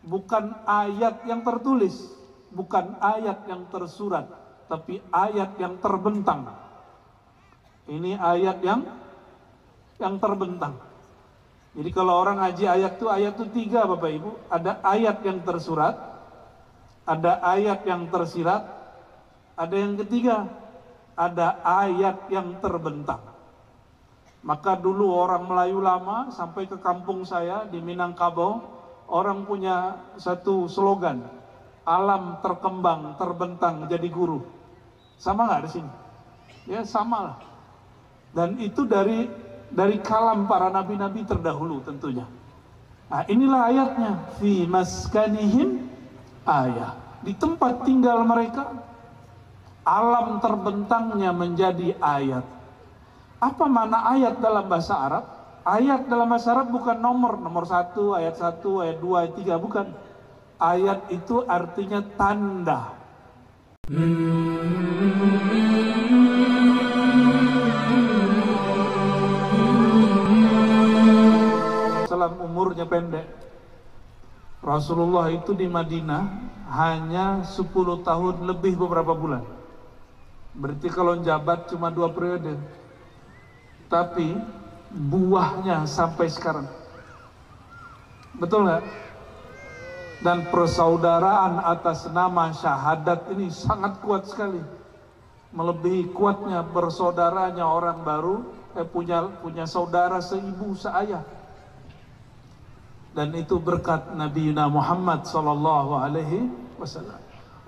bukan ayat yang tertulis, bukan ayat yang tersurat, tapi ayat yang terbentang. Ini ayat yang terbentang. Jadi kalau orang ngaji ayat itu tiga, Bapak Ibu. Ada ayat yang tersurat, ada ayat yang tersirat, ada yang ketiga, ada ayat yang terbentang. Maka dulu orang Melayu lama sampai ke kampung saya di Minangkabau, orang punya satu slogan, alam terkembang, terbentang jadi guru. Sama nggak di sini? Ya sama lah. Dan itu dari kalam para nabi-nabi terdahulu tentunya. Nah, inilah ayatnya, fi maskanihim ayah. Di tempat tinggal mereka, alam terbentangnya menjadi ayat. Apa makna ayat dalam bahasa Arab? Ayat dalam bahasa Arab bukan nomor 1, ayat 1, ayat 2, ayat 3, bukan. Ayat itu artinya tanda. Salam umurnya pendek. Rasulullah itu di Madinah hanya 10 tahun lebih beberapa bulan. Berarti kalau jabat cuma 2 periode. Tapi buahnya sampai sekarang. Betul nggak? Dan persaudaraan atas nama syahadat ini sangat kuat sekali. Melebihi kuatnya bersaudaranya orang baru punya saudara seibu seayah. Dan itu berkat Nabi Muhammad SAW.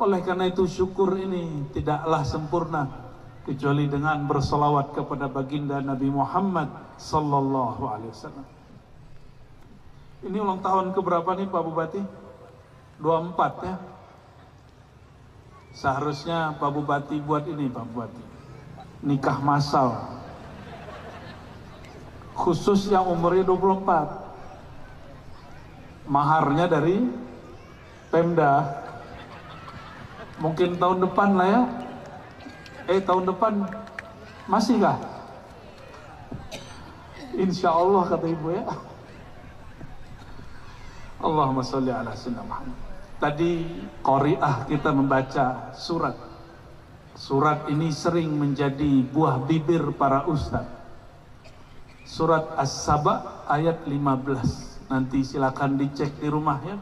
Oleh karena itu syukur ini tidaklah sempurna kecuali dengan berselawat kepada baginda Nabi Muhammad SAW. Ini ulang tahun keberapa nih Pak Bupati? 24 ya. Seharusnya Pak Bupati buat ini, Pak Bupati, nikah massal khusus yang umurnya 24. Maharnya dari Pemda. Mungkin tahun depan lah ya. Tahun depan masih kah? Insya Allah kata ibu ya. Allahumma sholli ala sayyidina Muhammad. Tadi qari'ah kita membaca surat. Surat ini sering menjadi buah bibir para ustaz. Surat As-Saba ayat 15. Nanti silakan dicek di rumah ya.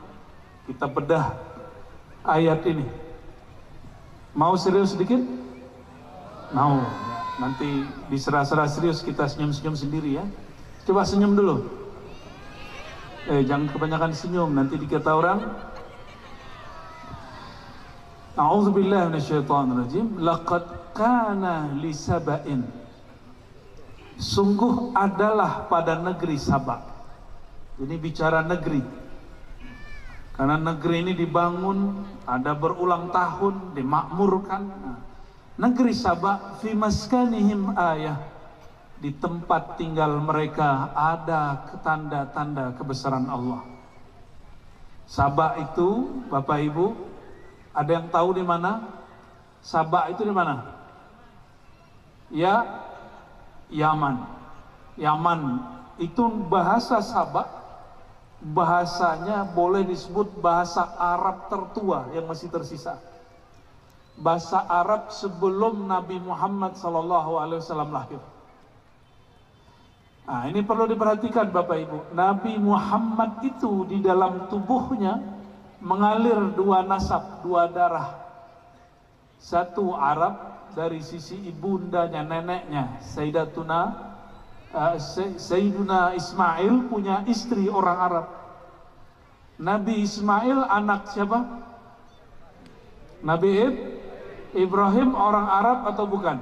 Kita bedah ayat ini. Mau serius sedikit? Mau. Nanti di sera-sera serius kita senyum-senyum sendiri ya. Coba senyum dulu. Jangan kebanyakan senyum, nanti dikata orang. A'udzubillahi minasyaitonirrajim. Laqad kana li Saba'in. Sungguh adalah pada negeri Sabak. Ini bicara negeri. Karena negeri ini dibangun, ada berulang tahun, dimakmurkan. Negeri Sabak, fi maskanihim ayah. Di tempat tinggal mereka ada tanda-tanda kebesaran Allah. Sabak itu, Bapak Ibu, ada yang tahu di mana? Sabak itu di mana? Ya, Yaman. Yaman itu bahasa Sabak. Bahasanya boleh disebut bahasa Arab tertua yang masih tersisa. Bahasa Arab sebelum Nabi Muhammad SAW lahir. Nah, ini perlu diperhatikan Bapak Ibu. Nabi Muhammad itu di dalam tubuhnya mengalir 2 nasab, 2 darah. Satu Arab dari sisi ibundanya, neneknya Sayyiduna Ismail punya istri orang Arab. Nabi Ismail anak siapa? Nabi Ibrahim orang Arab atau bukan?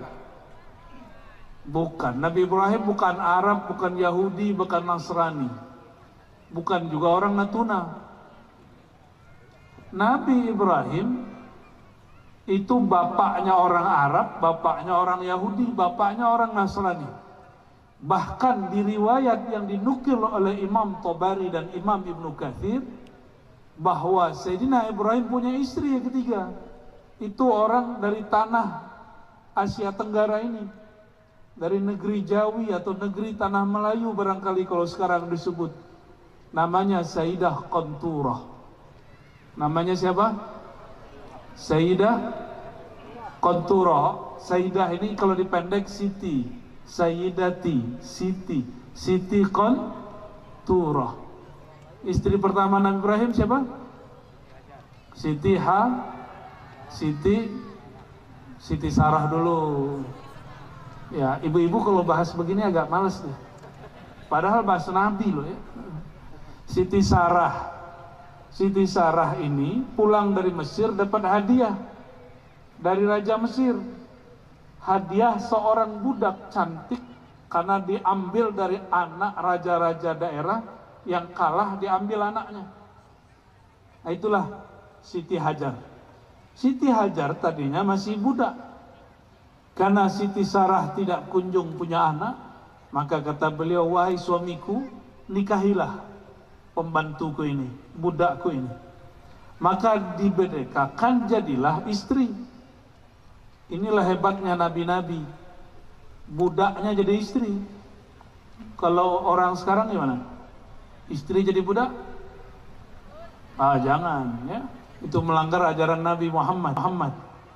Bukan. Nabi Ibrahim bukan Arab, bukan Yahudi, bukan Nasrani, bukan juga orang Natuna. Nabi Ibrahim itu bapaknya orang Arab, bapaknya orang Yahudi, bapaknya orang Nasrani. Bahkan di riwayat yang dinukil oleh Imam Tabari dan Imam Ibnu Katsir, bahwa Sayyidina Ibrahim punya istri yang ketiga. Itu orang dari tanah Asia Tenggara ini, dari negeri Jawi atau negeri tanah Melayu barangkali kalau sekarang disebut. Namanya Sayyidah Qanturah. Namanya siapa? Sayyidah Qanturah. Sayyidah ini kalau dipendek Siti, Sayyidati, Siti Qanturah. Istri pertama Nabi Ibrahim siapa? Siti Sarah dulu. Ya, ibu-ibu kalau bahas begini agak males nih. Padahal bahasa Nabi loh ya. Siti Sarah ini pulang dari Mesir dapat hadiah dari Raja Mesir. Hadiah seorang budak cantik karena diambil dari anak raja-raja daerah yang kalah, diambil anaknya. Nah itulah Siti Hajar. Siti Hajar tadinya masih budak. Karena Siti Sarah tidak kunjung punya anak, maka kata beliau, wahai suamiku, nikahilah pembantuku ini, budakku ini. Maka dibedekakan jadilah istri. Inilah hebatnya nabi-nabi, budaknya jadi istri. Kalau orang sekarang gimana? Istri jadi budak? Jangan ya. Itu melanggar ajaran Nabi Muhammad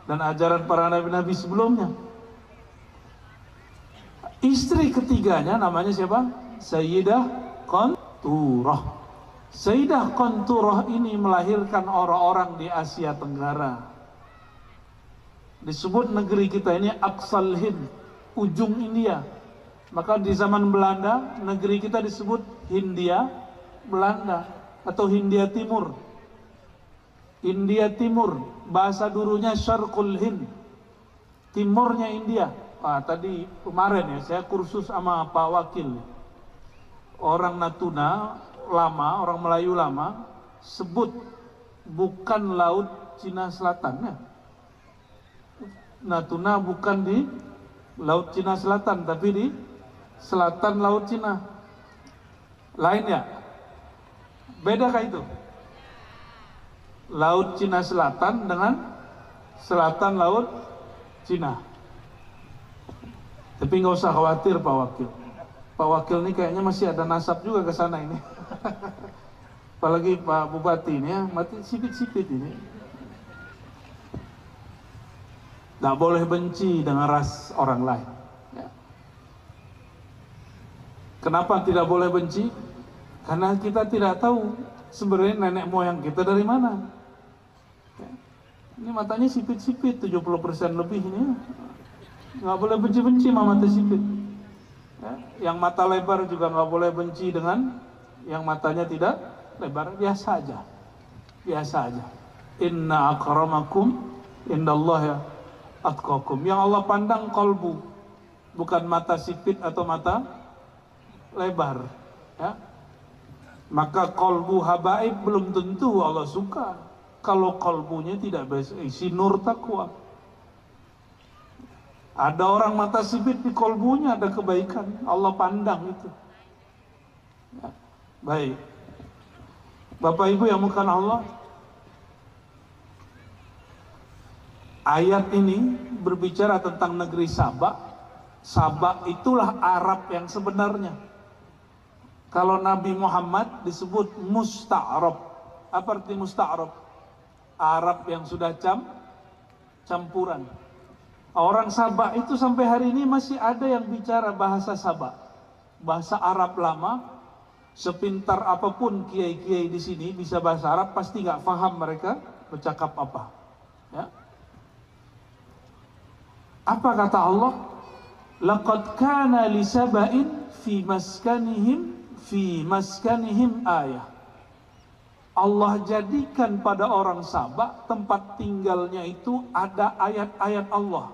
dan ajaran para nabi-nabi sebelumnya. Istri ketiganya namanya siapa? Sayyidah Qanturah. Sayyidah Qanturah ini melahirkan orang-orang di Asia Tenggara. Disebut negeri kita ini Aqsal Hind, ujung India. Maka di zaman Belanda, negeri kita disebut Hindia Belanda atau Hindia Timur. India Timur, bahasa dulunya Syarqul Hind, timurnya India. Tadi kemarin ya, saya kursus sama Pak Wakil. Orang Natuna lama, orang Melayu lama, sebut bukan Laut Cina Selatan ya. Natuna bukan di Laut Cina Selatan, tapi di selatan Laut Cina. Lain ya? Bedakah itu? Laut Cina Selatan dengan selatan Laut Cina. Tapi nggak usah khawatir Pak Wakil. Pak Wakil ini kayaknya masih ada nasab juga ke sana ini. Apalagi Pak Bupati ini ya, mati sipit-sipit ini. Nggak boleh benci dengan ras orang lain ya. Kenapa tidak boleh benci? Karena kita tidak tahu sebenarnya nenek moyang kita dari mana ya. Ini matanya sipit-sipit 70% lebih ini ya. Nggak boleh benci-benci sama mata sipit ya. Yang mata lebar juga nggak boleh benci dengan yang matanya tidak lebar. Biasa aja. Inna akramakum indallah ya atqakum. Yang Allah pandang kolbu, bukan mata sipit atau mata lebar ya. Maka kolbu habaib belum tentu Allah suka kalau kolbunya tidak berisi nur takwa. Ada orang mata sipit di kolbunya ada kebaikan, Allah pandang itu ya. Baik Bapak Ibu yang muliakan Allah, ayat ini berbicara tentang negeri Sabak. Sabak itulah Arab yang sebenarnya. Kalau Nabi Muhammad disebut musta'rab. Apa arti musta'rab? Arab yang sudah campuran. Orang Sabak itu sampai hari ini masih ada yang bicara bahasa Sabak, bahasa Arab lama. Sepintar apapun kiai-kiai di sini bisa bahasa Arab, pasti nggak paham mereka bercakap apa. Ya. Apa kata Allah? Laqad kana li saba'in fi maskanihim ayah. Allah jadikan pada orang Sabak tempat tinggalnya itu ada ayat-ayat Allah.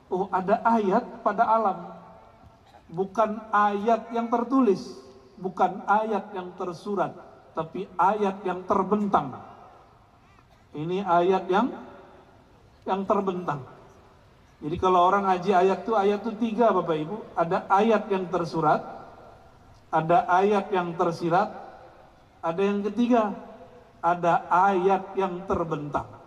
Oh, ada ayat pada alam. Bukan ayat yang tertulis, bukan ayat yang tersurat, tapi ayat yang terbentang. Ini ayat yang terbentang. Jadi kalau orang ngaji ayat itu 3 Bapak Ibu. Ada ayat yang tersurat, ada ayat yang tersirat, ada yang ketiga, ada ayat yang terbentang.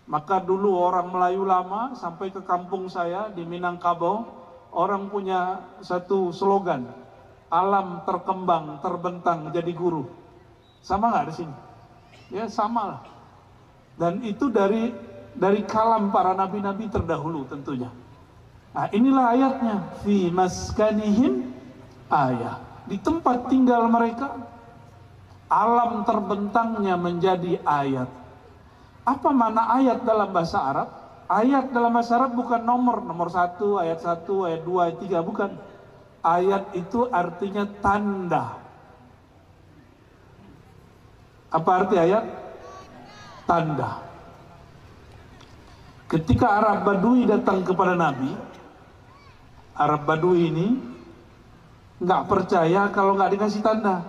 Maka dulu orang Melayu lama sampai ke kampung saya di Minangkabau, orang punya satu slogan, alam terkembang, terbentang jadi guru. Sama nggak di sini? Ya sama lah. Dan itu dari kalam para nabi-nabi terdahulu tentunya. Nah, inilah ayatnya, fi maskanihim ayah. Di tempat tinggal mereka, alam terbentangnya menjadi ayat. Apa makna ayat dalam bahasa Arab? Ayat dalam bahasa Arab bukan nomor 1, ayat 1, ayat 2, ayat 3, bukan. Ayat itu artinya tanda. Apa arti ayat? Tanda. Ketika Arab Badui datang kepada Nabi, Arab Badui ini nggak percaya kalau nggak dikasih tanda.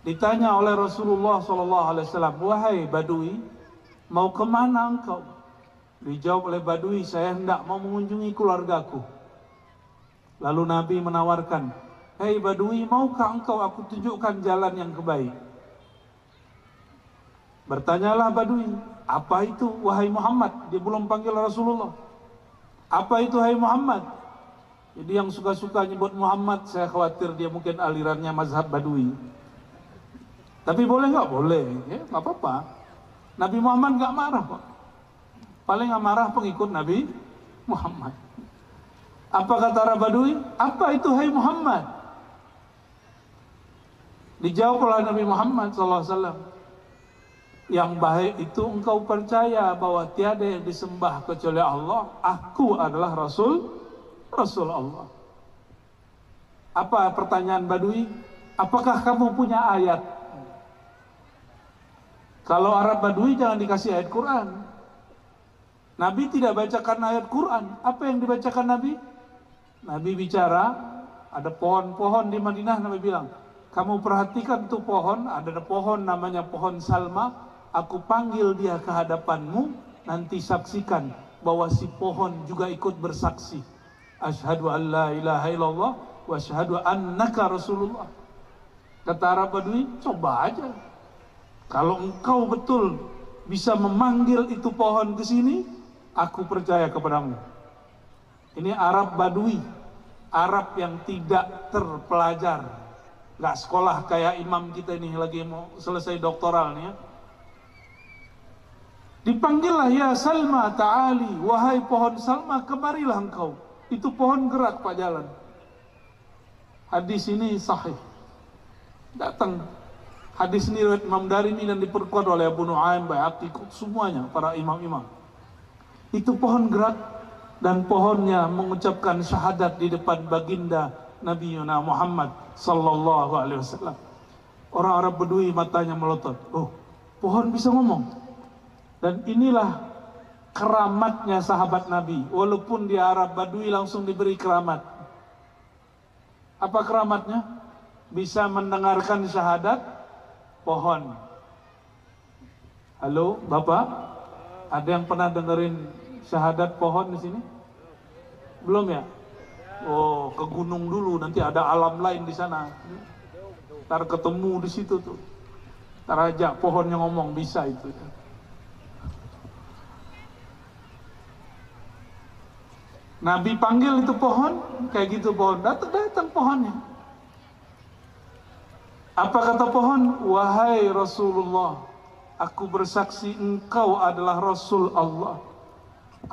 Ditanya oleh Rasulullah SAW, wahai Badui, mau kemana engkau? Dijawab oleh Badui, saya hendak mau mengunjungi keluargaku. Lalu Nabi menawarkan, hei Badui, maukah engkau aku tunjukkan jalan yang kebaik? Bertanyalah Badui, apa itu wahai Muhammad? Dia belum panggil Rasulullah. Apa itu wahai Muhammad? Jadi yang suka-suka nyebut Muhammad, saya khawatir dia mungkin alirannya mazhab Badui. Tapi boleh nggak? Boleh, ya nggak apa-apa. Nabi Muhammad nggak marah kok. Paling nggak marah pengikut Nabi Muhammad. Apa kata Arab Badui? Apa itu hai Muhammad? Dijawab oleh Nabi Muhammad SAW, yang baik itu engkau percaya bahwa tiada yang disembah kecuali Allah. Aku adalah Rasul Allah. Apa pertanyaan Badui? Apakah kamu punya ayat? Kalau Arab Badui jangan dikasih ayat Quran. Nabi tidak bacakan ayat Quran. Apa yang dibacakan Nabi? Nabi bicara, ada pohon-pohon di Madinah. Nabi bilang, kamu perhatikan tuh pohon, ada pohon namanya pohon Salma. Aku panggil dia ke hadapanmu, nanti saksikan bahwa si pohon juga ikut bersaksi. Asyhadu an la ilaha illallah wa asyhadu annaka Rasulullah. Kata Arab Badui, coba aja. Kalau engkau betul bisa memanggil itu pohon ke sini, aku percaya kepadamu. Ini Arab Badui, Arab yang tidak terpelajar, nggak sekolah kayak imam kita ini lagi mau selesai doktoral nih ya. Dipanggillah ya Salma ta'ali, wahai pohon Salma, kemarilah engkau. Itu pohon gerak pak jalan. Hadis ini sahih. Datang hadis ini riwayat Imam Darimi dan diperkuat oleh Abu Nu'aim, Baihaqi, semuanya para imam-imam. Itu pohon gerak dan pohonnya mengucapkan syahadat di depan baginda Nabi Muhammad sallallahu alaihi wasallam. Orang Arab Badui matanya melotot. Oh, pohon bisa ngomong. Dan inilah keramatnya sahabat Nabi. Walaupun di Arab Badui langsung diberi keramat. Apa keramatnya? Bisa mendengarkan syahadat pohon. Halo, Bapak? Ada yang pernah dengerin syahadat pohon di sini? Belum ya? Oh, ke gunung dulu, nanti ada alam lain di sana. Ntar ketemu di situ tuh. Ntar ajak pohonnya ngomong, bisa itu. Nabi panggil itu pohon, kayak gitu pohon, datang pohonnya. Apa kata pohon? Wahai Rasulullah, aku bersaksi engkau adalah Rasul Allah.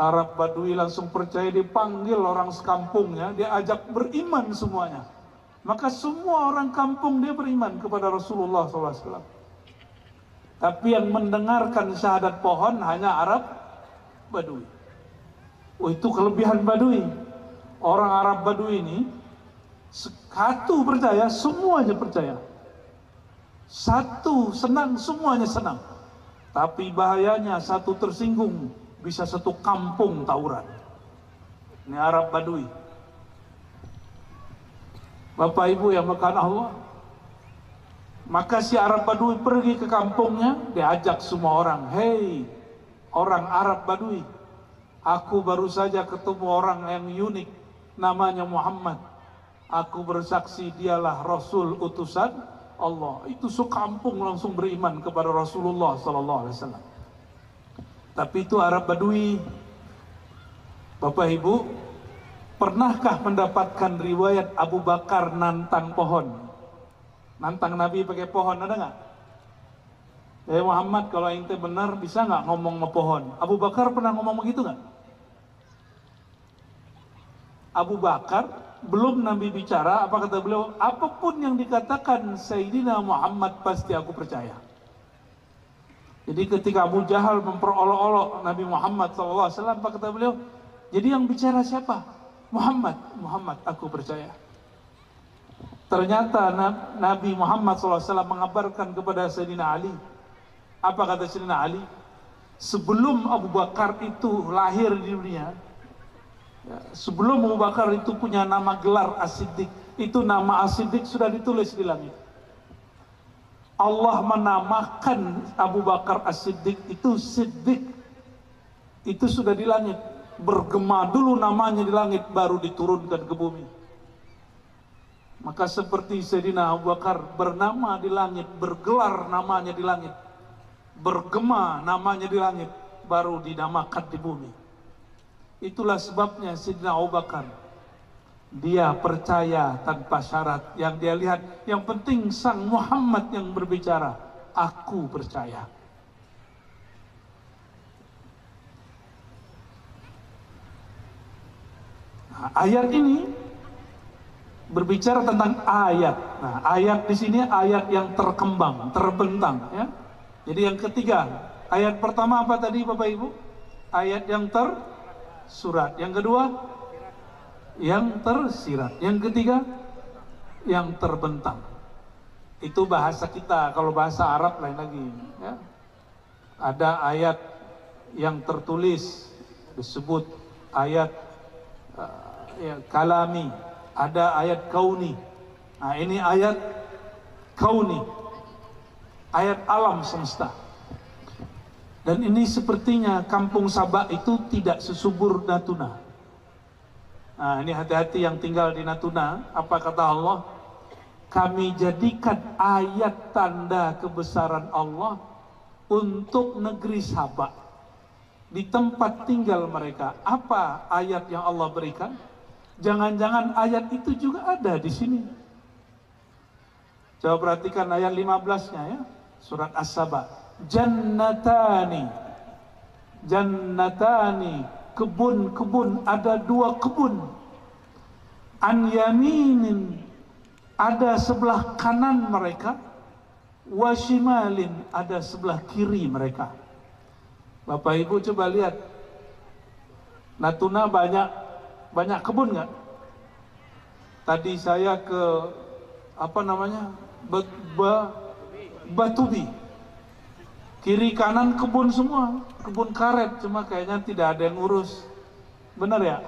Arab Badui langsung percaya, dipanggil orang sekampungnya, dia ajak beriman semuanya. Maka semua orang kampung dia beriman kepada Rasulullah SAW. Tapi yang mendengarkan syahadat pohon hanya Arab Badui. Oh, itu kelebihan Badui. Orang Arab Badui ini satu percaya, semuanya percaya. Satu senang, semuanya senang. Tapi bahayanya satu tersinggung, bisa satu kampung tawuran. Ini Arab Badui. Bapak Ibu yang makan Allah, maka si Arab Badui pergi ke kampungnya, diajak semua orang. Hei, orang Arab Badui, aku baru saja ketemu orang yang unik, namanya Muhammad. Aku bersaksi dialah Rasul utusan Allah. Itu sekampung langsung beriman kepada Rasulullah SAW. Tapi itu Arab Badui. Bapak Ibu, pernahkah mendapatkan riwayat Abu Bakar nantang pohon? Nantang Nabi pakai pohon, ada nggak? Muhammad, kalau ente benar bisa nggak ngomong sama pohon? Abu Bakar pernah ngomong begitu nggak? Abu Bakar belum Nabi bicara, apa kata beliau? Apapun yang dikatakan Sayyidina Muhammad pasti aku percaya. Jadi ketika Abu Jahal memperolok-olok Nabi Muhammad SAW, apa kata beliau? Jadi yang bicara siapa? Muhammad. Muhammad, aku percaya. Ternyata Nabi Muhammad SAW mengabarkan kepada Sayyidina Ali. Apa kata Sayyidina Ali? Sebelum Abu Bakar itu lahir di dunia, sebelum Abu Bakar itu punya nama gelar As-Siddiq, itu nama As-Siddiq sudah ditulis di langit. Allah menamakan Abu Bakar As-Siddiq itu Siddiq. Itu sudah di langit. Bergema dulu namanya di langit, baru diturunkan ke bumi. Maka seperti Sayyidina Abu Bakar bernama di langit, bergelar namanya di langit, bergema namanya di langit, baru dinamakan di bumi. Itulah sebabnya Sayyidina Abu Bakar, dia percaya tanpa syarat. Yang dia lihat, yang penting sang Muhammad yang berbicara, aku percaya. Nah, ayat ini berbicara tentang ayat. Nah, ayat di sini ayat yang terkembang, terbentang, ya. Jadi yang ketiga, ayat pertama apa tadi Bapak Ibu? Ayat yang tersurat. Yang kedua, yang tersirat. Yang ketiga, yang terbentang. Itu bahasa kita. Kalau bahasa Arab lain lagi, ya. Ada ayat yang tertulis, disebut ayat kalami. Ada ayat kauni. Nah, ini ayat kauni, ayat alam semesta. Dan ini sepertinya kampung Sabak itu tidak sesubur Natuna. Nah, ini hati-hati yang tinggal di Natuna. Apa kata Allah? Kami jadikan ayat tanda kebesaran Allah untuk negeri Sabak, di tempat tinggal mereka. Apa ayat yang Allah berikan? Jangan-jangan ayat itu juga ada di sini. Coba perhatikan ayat 15-nya, ya. Surat As-Saba. Jannatani. Jannatani. Kebun-kebun, ada dua kebun. An yaminin, ada sebelah kanan mereka. Wa shimalin, ada sebelah kiri mereka. Bapak Ibu coba lihat. Natuna banyak kebun nggak? Tadi saya ke Batubi. Kiri kanan kebun semua, kebun karet, cuma kayaknya tidak ada yang urus. Benar ya?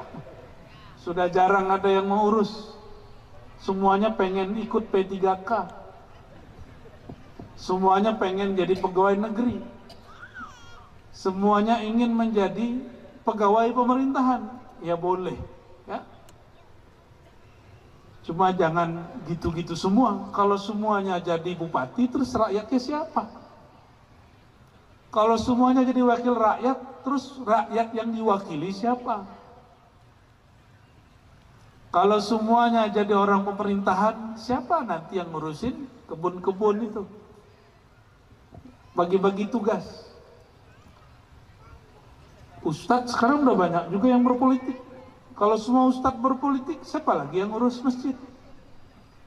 Sudah jarang ada yang mau urus. Semuanya pengen ikut P3K. Semuanya pengen jadi pegawai negeri. Semuanya ingin menjadi pegawai pemerintahan. Ya boleh, ya. Cuma jangan gitu-gitu semua. Kalau semuanya jadi bupati, terus rakyatnya siapa? Kalau semuanya jadi wakil rakyat, terus rakyat yang diwakili siapa? Kalau semuanya jadi orang pemerintahan, siapa nanti yang ngurusin kebun-kebun itu? Bagi-bagi tugas. Ustadz sekarang udah banyak juga yang berpolitik. Kalau semua ustadz berpolitik, siapa lagi yang ngurus masjid?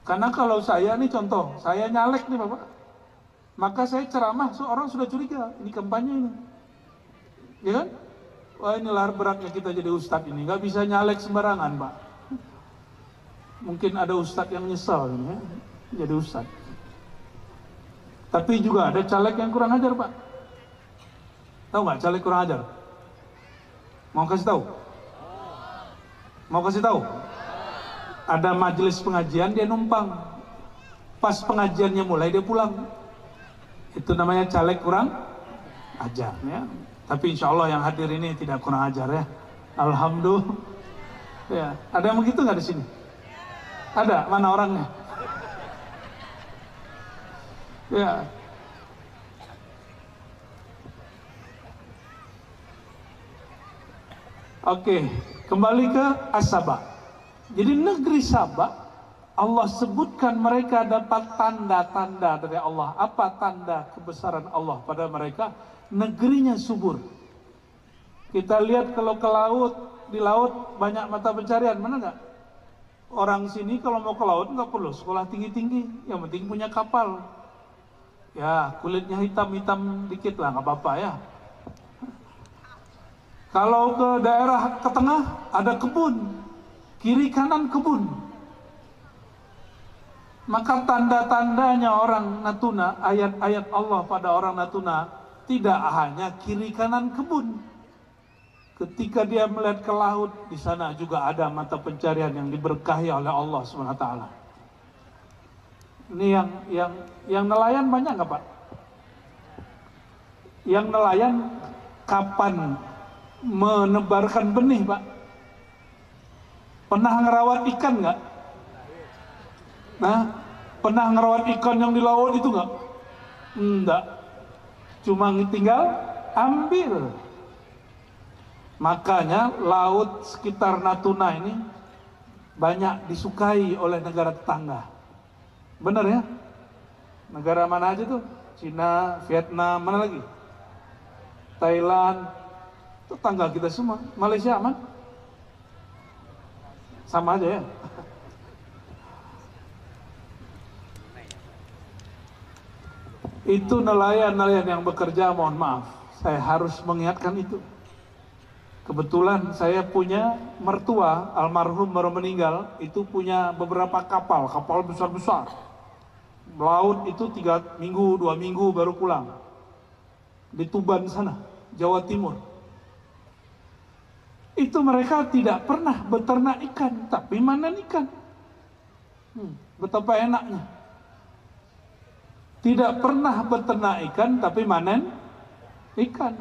Karena kalau saya nih contoh, saya nyalek nih Bapak, maka saya ceramah, orang sudah curiga, ini kampanye ini, ya kan? Wah, ini lahar beratnya kita jadi ustadz ini, nggak bisa nyalek sembarangan Pak. Mungkin ada ustadz yang nyesal ini, ya, jadi ustadz. Tapi juga ada caleg yang kurang ajar Pak. Tahu nggak caleg kurang ajar? Mau kasih tahu? Mau kasih tahu? Ada majelis pengajian, dia numpang. Pas pengajiannya mulai, dia pulang. Itu namanya caleg kurang ajar, ya. Tapi insya Allah yang hadir ini tidak kurang ajar, ya. Alhamdulillah. Ya. Ada yang begitu nggak di sini? Ada? Mana orangnya? Ya. Oke, kembali ke As-Saba. Jadi negeri Sabak Allah sebutkan mereka dapat tanda-tanda dari Allah. Apa tanda kebesaran Allah pada mereka? Negerinya subur. Kita lihat kalau ke laut, di laut banyak mata pencarian, mana enggak? Orang sini kalau mau ke laut nggak perlu sekolah tinggi-tinggi, yang penting punya kapal. Ya, kulitnya hitam-hitam dikit lah, nggak apa-apa ya. Kalau ke daerah ke tengah, ada kebun, kiri kanan kebun. Maka tanda-tandanya orang Natuna, ayat-ayat Allah pada orang Natuna, tidak hanya kiri kanan kebun. Ketika dia melihat ke laut, di sana juga ada mata pencarian yang diberkahi oleh Allah SWT. Ini yang nelayan banyak nggak Pak? Yang nelayan kapan menebarkan benih Pak? Pernah ngerawat ikan nggak? Nah, pernah ngerawat ikan yang di laut itu nggak? Enggak. Cuma tinggal ambil. Makanya laut sekitar Natuna ini banyak disukai oleh negara tetangga. Benar ya? Negara mana aja tuh? Cina, Vietnam, mana lagi? Thailand, tetangga kita semua. Malaysia aman? Sama aja ya. Itu nelayan-nelayan yang bekerja, mohon maaf, saya harus mengingatkan itu. Kebetulan saya punya mertua, almarhum baru meninggal, itu punya beberapa kapal besar-besar. Laut itu 3 minggu, 2 minggu baru pulang. Di Tuban sana, Jawa Timur. Itu mereka tidak pernah beternak ikan, tapi manen ikan. Betapa enaknya. Tidak pernah beternak ikan, tapi manen ikan.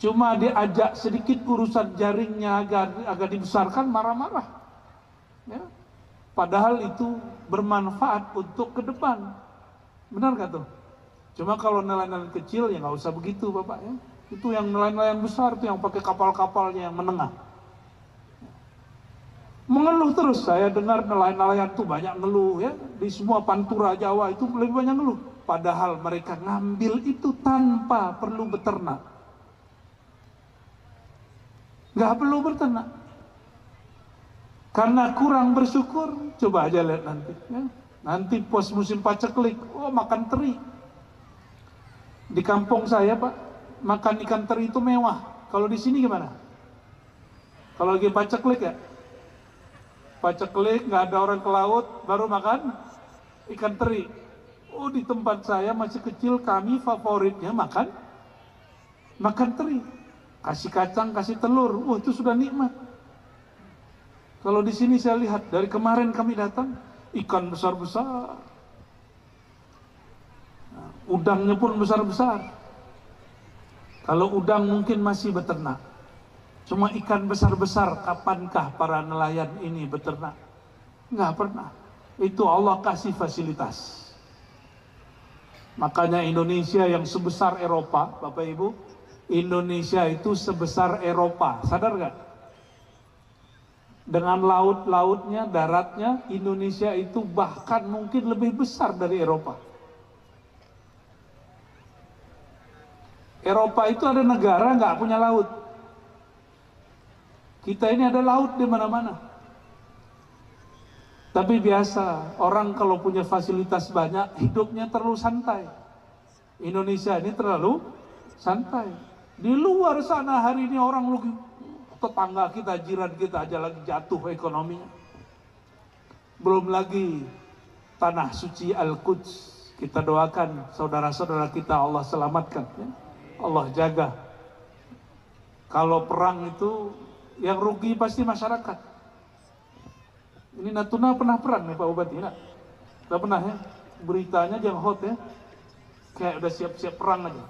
Cuma diajak sedikit urusan jaringnya agar dibesarkan, marah-marah. Ya. Padahal itu bermanfaat untuk ke depan. Benar gak tuh? Cuma kalau nelayan kecil ya nggak usah begitu Bapak ya. Itu yang nelayan besar tuh yang pakai kapal-kapalnya yang menengah. Mengeluh terus, saya dengar nelayan-nelayan tuh banyak ngeluh ya. Di semua pantura Jawa itu lebih banyak ngeluh. Padahal mereka ngambil itu tanpa perlu beternak. Nggak perlu berternak. Karena kurang bersyukur, coba aja lihat nanti. Ya. Nanti pos musim paceklik, makan teri. Di kampung saya Pak, makan ikan teri itu mewah. Kalau di sini gimana? Kalau lagi paceklik ya? Paceklik, nggak ada orang ke laut, baru makan ikan teri. Di tempat saya masih kecil, kami favoritnya makan teri. Kasih kacang, kasih telur, itu sudah nikmat. Kalau di sini saya lihat, dari kemarin kami datang, ikan besar-besar. Udangnya pun besar-besar. Kalau udang mungkin masih beternak. Cuma ikan besar-besar, kapankah para nelayan ini beternak? Nggak pernah. Itu Allah kasih fasilitas. Makanya Indonesia yang sebesar Eropa, Bapak Ibu, Indonesia itu sebesar Eropa, sadar gak? Dengan laut-lautnya, daratnya, Indonesia itu bahkan mungkin lebih besar dari Eropa. Eropa itu ada negara nggak punya laut. Kita ini ada laut di mana-mana. Tapi biasa, orang kalau punya fasilitas banyak, hidupnya terlalu santai. Indonesia ini terlalu santai. Di luar sana hari ini orang lagi, tetangga kita, jiran kita aja lagi jatuh ekonominya. Belum lagi tanah suci Al-Quds. Kita doakan saudara-saudara kita Allah selamatkan. Ya. Allah jaga. Kalau perang itu yang rugi pasti masyarakat. Ini Natuna pernah perang nih Pak Bupati? Tidak pernah ya? Beritanya yang hot ya. Kayak udah siap-siap perang aja.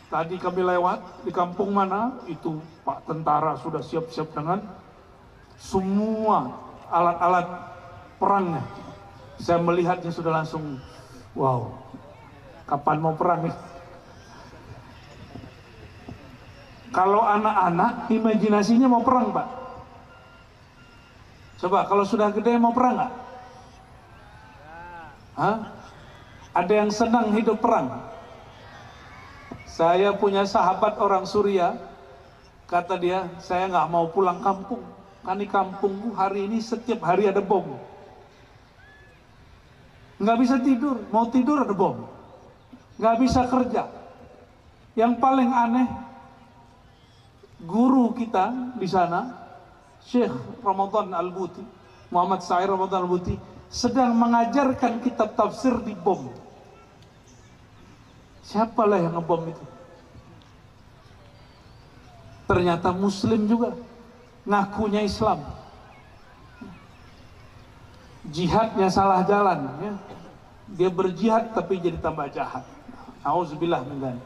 Tadi kami lewat di kampung mana, itu Pak tentara sudah siap-siap dengan semua alat-alat perangnya. Saya melihatnya sudah langsung, wow, kapan mau perang nih? Kalau anak-anak, imajinasinya mau perang Pak. Coba, kalau sudah gede mau perang nggak? Hah? Ada yang senang hidup perang. Saya punya sahabat orang Suriah, kata dia, saya nggak mau pulang kampung. Kan di kampungku hari ini setiap hari ada bom. Nggak bisa tidur, mau tidur ada bom. Nggak bisa kerja. Yang paling aneh, guru kita di sana, Syekh Ramadan Al-Buti, Muhammad Sair Ramadan Al-Buti, sedang mengajarkan kitab tafsir di bom. Siapalah yang ngebom itu? Ternyata Muslim juga, ngakunya Islam. Jihadnya salah jalan, ya. Dia berjihad tapi jadi tambah jahat. Auzubillah min dzalik.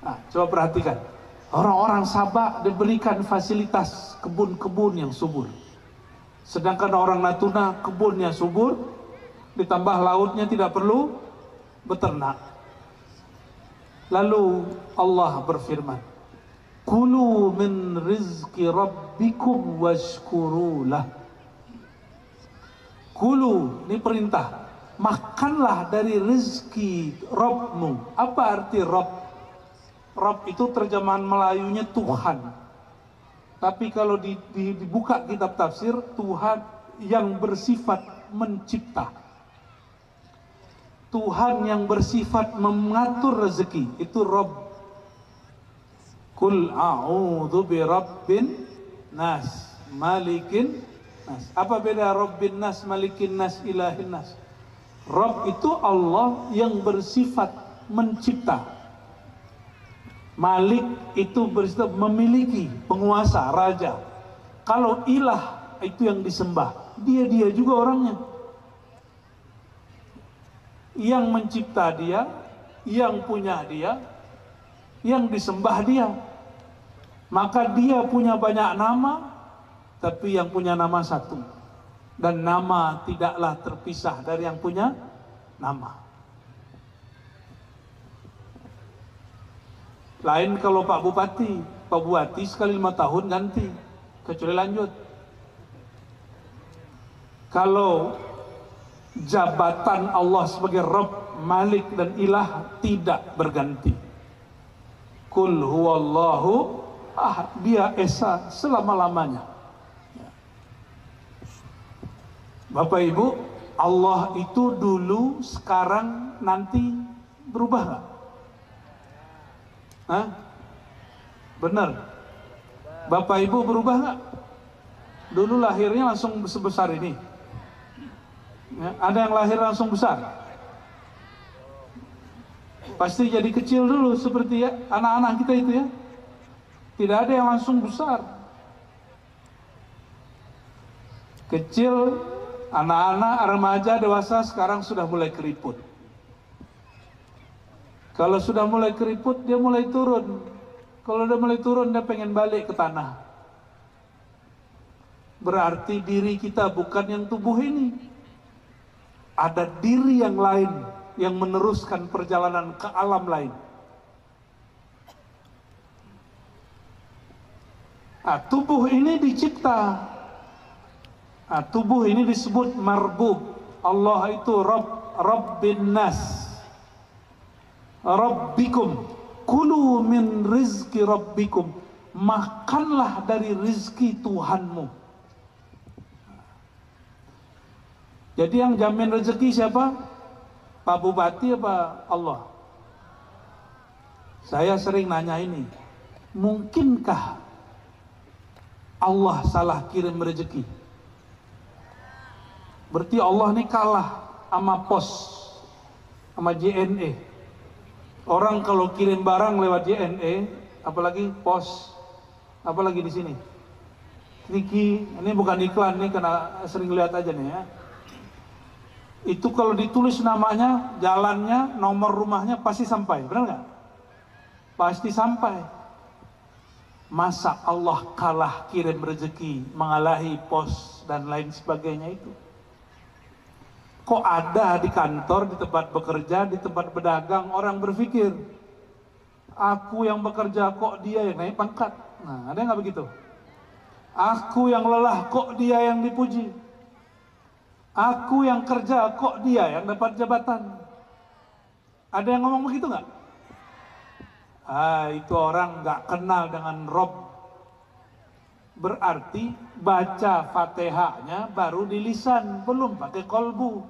Nah, coba perhatikan. Orang-orang Sabah diberikan fasilitas kebun-kebun yang subur. Sedangkan orang Natuna kebunnya subur, ditambah lautnya tidak perlu beternak. Lalu Allah berfirman, "Kulu min rizki rabbikum washkurulah." Kulu, ini perintah. Makanlah dari rezeki Rabbmu. Apa arti Rabb? Rabb itu terjemahan Melayunya Tuhan. Tapi kalau dibuka kitab tafsir, Tuhan yang bersifat mencipta. Tuhan yang bersifat mengatur rezeki, itu Rabb. Kul a'udzu birabbin nas, malikin nas. Apa beda Rabbin nas, malikin nas, ilahin nas? Rabb itu Allah yang bersifat mencipta. Malik itu bersifat memiliki, penguasa, raja. Kalau ilah itu yang disembah, dia juga orangnya. Yang mencipta dia, yang punya dia, yang disembah dia. Maka dia punya banyak nama, tapi yang punya nama satu. Dan nama tidaklah terpisah dari yang punya nama. Lain kalau Pak Bupati sekali 5 tahun ganti, kecuali lanjut. Kalau jabatan Allah sebagai Rabb, Malik dan Ilah tidak berganti. Kul huwallahu ahad, dia esa selama-lamanya. Bapak Ibu, Allah itu dulu, sekarang, nanti berubah nggak? Hah? Benar? Bapak Ibu berubah nggak? Dulu lahirnya langsung sebesar ini. Ya, ada yang lahir langsung besar. Pasti jadi kecil dulu seperti ya anak-anak kita itu ya. Tidak ada yang langsung besar. Kecil, anak-anak, remaja, dewasa sekarang sudah mulai keriput. Kalau sudah mulai keriput, dia mulai turun. Kalau dia mulai turun, dia pengen balik ke tanah. Berarti diri kita bukan yang tubuh ini. Ada diri yang lain yang meneruskan perjalanan ke alam lain. Nah, tubuh ini dicipta. Nah, tubuh ini disebut marbub. Allah itu Rabbin nas, Rabbikum. Kulu min rizki Rabbikum. Makanlah dari rizki Tuhanmu. Jadi yang jamin rezeki siapa? Pak Bupati apa Allah? Saya sering nanya ini, mungkinkah Allah salah kirim rezeki? Berarti Allah ini kalah sama pos, sama JNE. Orang kalau kirim barang lewat JNE, apalagi pos, apalagi di sini. Niki, ini bukan iklan nih, karena sering lihat aja nih ya. Itu kalau ditulis namanya, jalannya, nomor rumahnya pasti sampai, benar nggak? Pasti sampai. Masa Allah kalah kirim rezeki, mengalahi pos dan lain sebagainya itu? Kok ada di kantor, di tempat bekerja, di tempat berdagang, orang berpikir, aku yang bekerja kok dia yang naik pangkat? Nah, ada nggak begitu? Aku yang lelah kok dia yang dipuji? Aku yang kerja, kok dia yang dapat jabatan? Ada yang ngomong begitu nggak? Itu orang nggak kenal dengan Rob. Berarti baca Fatihahnya baru di lisan, belum pakai kolbu.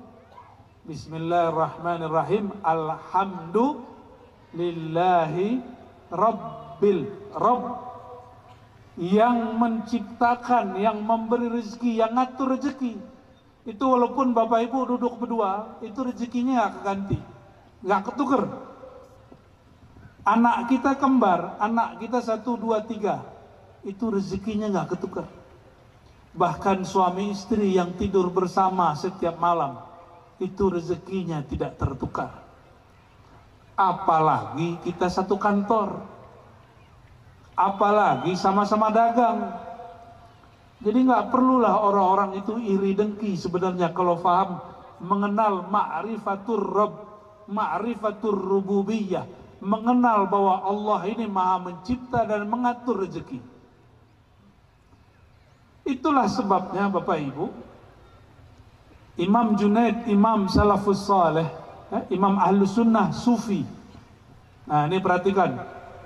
Bismillahirrahmanirrahim. Alhamdulillahi Rabbil Rabb, yang menciptakan, yang memberi rezeki, yang ngatur rezeki. Itu walaupun bapak ibu duduk berdua, itu rezekinya nggak keganti, nggak ketuker. Anak kita kembar, anak kita 1, 2, 3, itu rezekinya nggak ketukar. Bahkan suami istri yang tidur bersama setiap malam, itu rezekinya tidak tertukar. Apalagi kita satu kantor, apalagi sama-sama dagang. Jadi nggak perlulah orang-orang itu iri dengki sebenarnya kalau faham mengenal ma'rifatur Rabb, ma'rifatur rububiyah, mengenal bahwa Allah ini maha mencipta dan mengatur rezeki. Itulah sebabnya Bapak Ibu, Imam Junaid, Imam Salafus Saleh, Imam Ahlus Sunnah, Sufi. Nah ini perhatikan,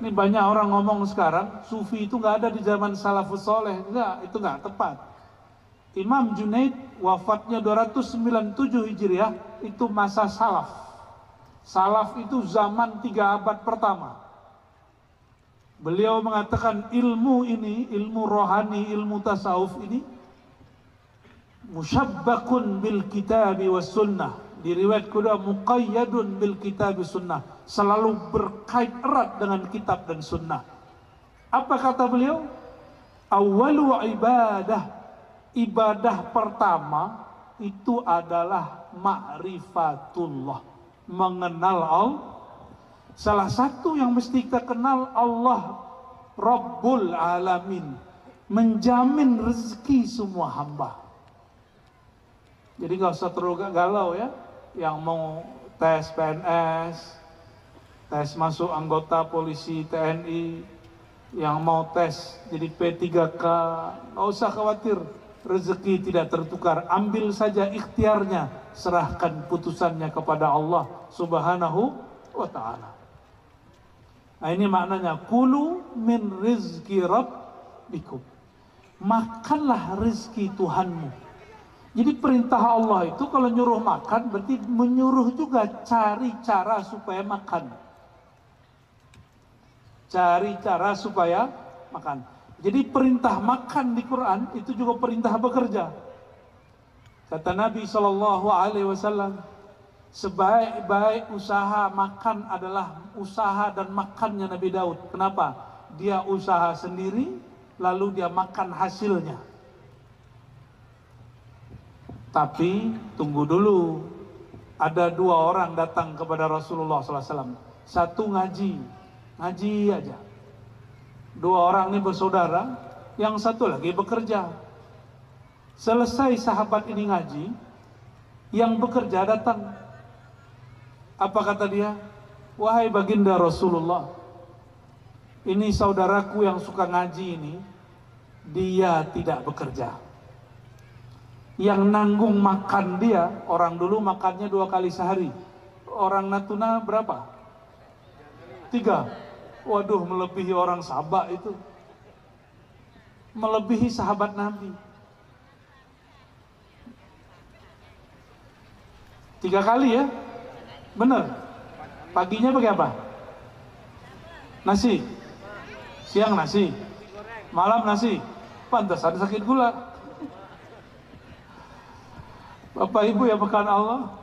ini banyak orang ngomong sekarang Sufi itu nggak ada di zaman Salafus Saleh. Enggak, itu nggak tepat. Imam Junaid wafatnya 297 Hijriah, itu masa Salaf. Salaf itu zaman 3 abad pertama. Beliau mengatakan ilmu ini, ilmu rohani, ilmu tasawuf ini musyabbakun bil kitabi was sunnah. Di riwayat kedua muqayyadun bil kitabi sunnah, selalu berkait erat dengan kitab dan sunnah. Apa kata beliau? Awwalu ibadah, ibadah pertama itu adalah ma'rifatullah, mengenal Allah. Salah satu yang mesti kita kenal, Allah Rabbul Alamin, menjamin rezeki semua hamba. Jadi nggak usah terlalu galau ya, yang mau tes PNS, tes masuk anggota polisi TNI, yang mau tes jadi P3K, nggak usah khawatir, rezeki tidak tertukar. Ambil saja ikhtiarnya, serahkan putusannya kepada Allah Subhanahu wa Ta'ala. Nah ini maknanya, kulu min rizki rabbikum, makanlah rezeki Tuhanmu. Jadi perintah Allah itu kalau nyuruh makan berarti menyuruh juga cari cara supaya makan. Cari cara supaya makan. Jadi perintah makan di Quran itu juga perintah bekerja. Kata Nabi SAW, sebaik-baik usaha makan adalah usaha dan makannya Nabi Daud. Kenapa? Dia usaha sendiri, lalu dia makan hasilnya. Tapi tunggu dulu, ada 2 orang datang kepada Rasulullah SAW. Satu ngaji aja. 2 orang ini bersaudara, yang satu lagi bekerja. Selesai sahabat ini ngaji, yang bekerja datang. Apa kata dia? Wahai baginda Rasulullah, ini saudaraku yang suka ngaji ini, dia tidak bekerja. Yang nanggung makan dia, orang dulu makannya 2 kali sehari. Orang Natuna berapa? 3. Waduh, melebihi orang Sabah itu. Melebihi sahabat Nabi. 3 kali ya? Benar. Paginya pakai apa? Nasi. Siang nasi. Malam nasi. Pantesan sakit gula. Bapak Ibu yang berkahan Allah,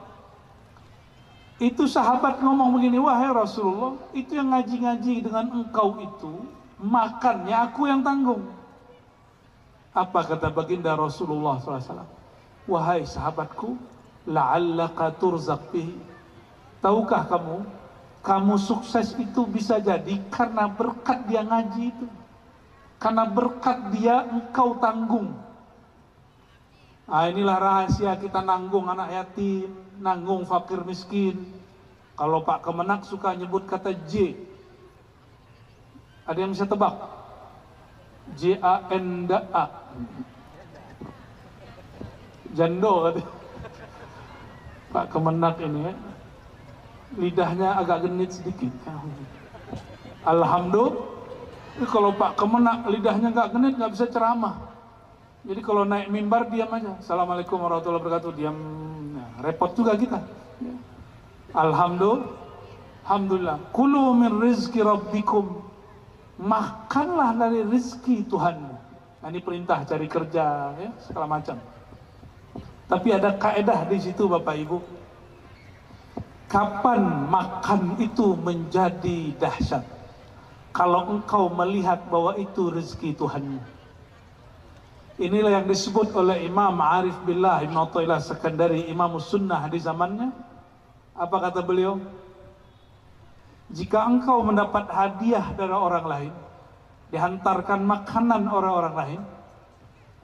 itu sahabat ngomong begini, wahai Rasulullah, itu yang ngaji-ngaji dengan engkau itu, makannya aku yang tanggung. Apa kata baginda Rasulullah SAW? Wahai sahabatku, la'allaka turzaq bihi. Tahukah kamu sukses itu bisa jadi karena berkat dia ngaji itu. Karena berkat dia engkau tanggung. Nah inilah rahasia kita nanggung anak yatim, nanggung fakir miskin. Kalau Pak Kemenak suka nyebut kata J. Ada yang bisa tebak? J-A-N-D-A. Jando. Pak Kemenak ini ya, lidahnya agak genit sedikit. Alhamdulillah, kalau Pak Kemenak lidahnya nggak genit nggak bisa ceramah. Jadi kalau naik mimbar diam aja. Assalamualaikum warahmatullahi wabarakatuh, diam. Nah, repot juga kita. Ya. Alhamdulillah. Kulu min rizki rabbikum. Makanlah dari rizki Tuhanmu. Nah, ini perintah cari kerja, ya, segala macam. Tapi ada kaedah di situ, Bapak Ibu. Kapan makan itu menjadi dahsyat? Kalau engkau melihat bahwa itu rezeki Tuhanmu. Inilah yang disebut oleh Imam Arif Billah Ibn Athaillah Sekandari, Imam Sunnah di zamannya. Apa kata beliau? Jika engkau mendapat hadiah dari orang lain, dihantarkan makanan orang-orang lain,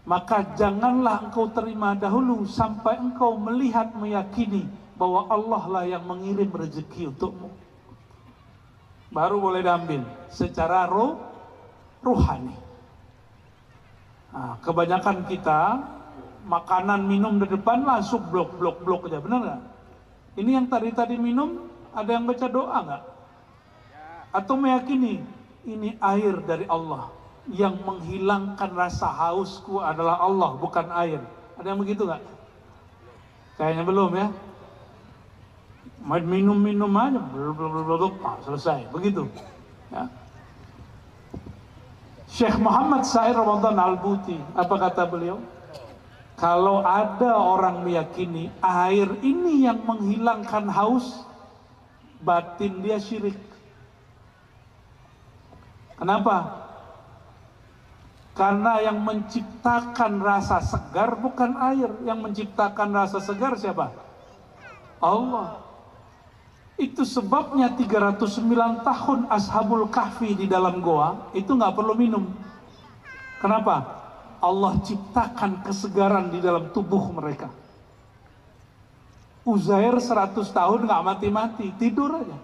maka janganlah engkau terima dahulu sampai engkau melihat, meyakini bahwa Allah lah yang mengirim rezeki untukmu. Baru boleh diambil secara rohani. Nah, kebanyakan kita makanan minum di depan langsung blok aja, benar nggak? Ini yang tadi minum, ada yang baca doa nggak? Atau meyakini ini air dari Allah, yang menghilangkan rasa hausku adalah Allah, bukan air. Ada yang begitu nggak? Kayaknya belum ya. Minum aja, selesai, begitu. Ya. Syekh Muhammad Said Ramadan Al-Buti, apa kata beliau? Kalau ada orang meyakini air ini yang menghilangkan haus, batin dia syirik. Kenapa? Karena yang menciptakan rasa segar bukan air. Yang menciptakan rasa segar siapa? Allah. Itu sebabnya 309 tahun Ashabul Kahfi di dalam goa itu nggak perlu minum. Kenapa? Allah ciptakan kesegaran di dalam tubuh mereka. Uzair 100 tahun nggak mati-mati, tidur aja.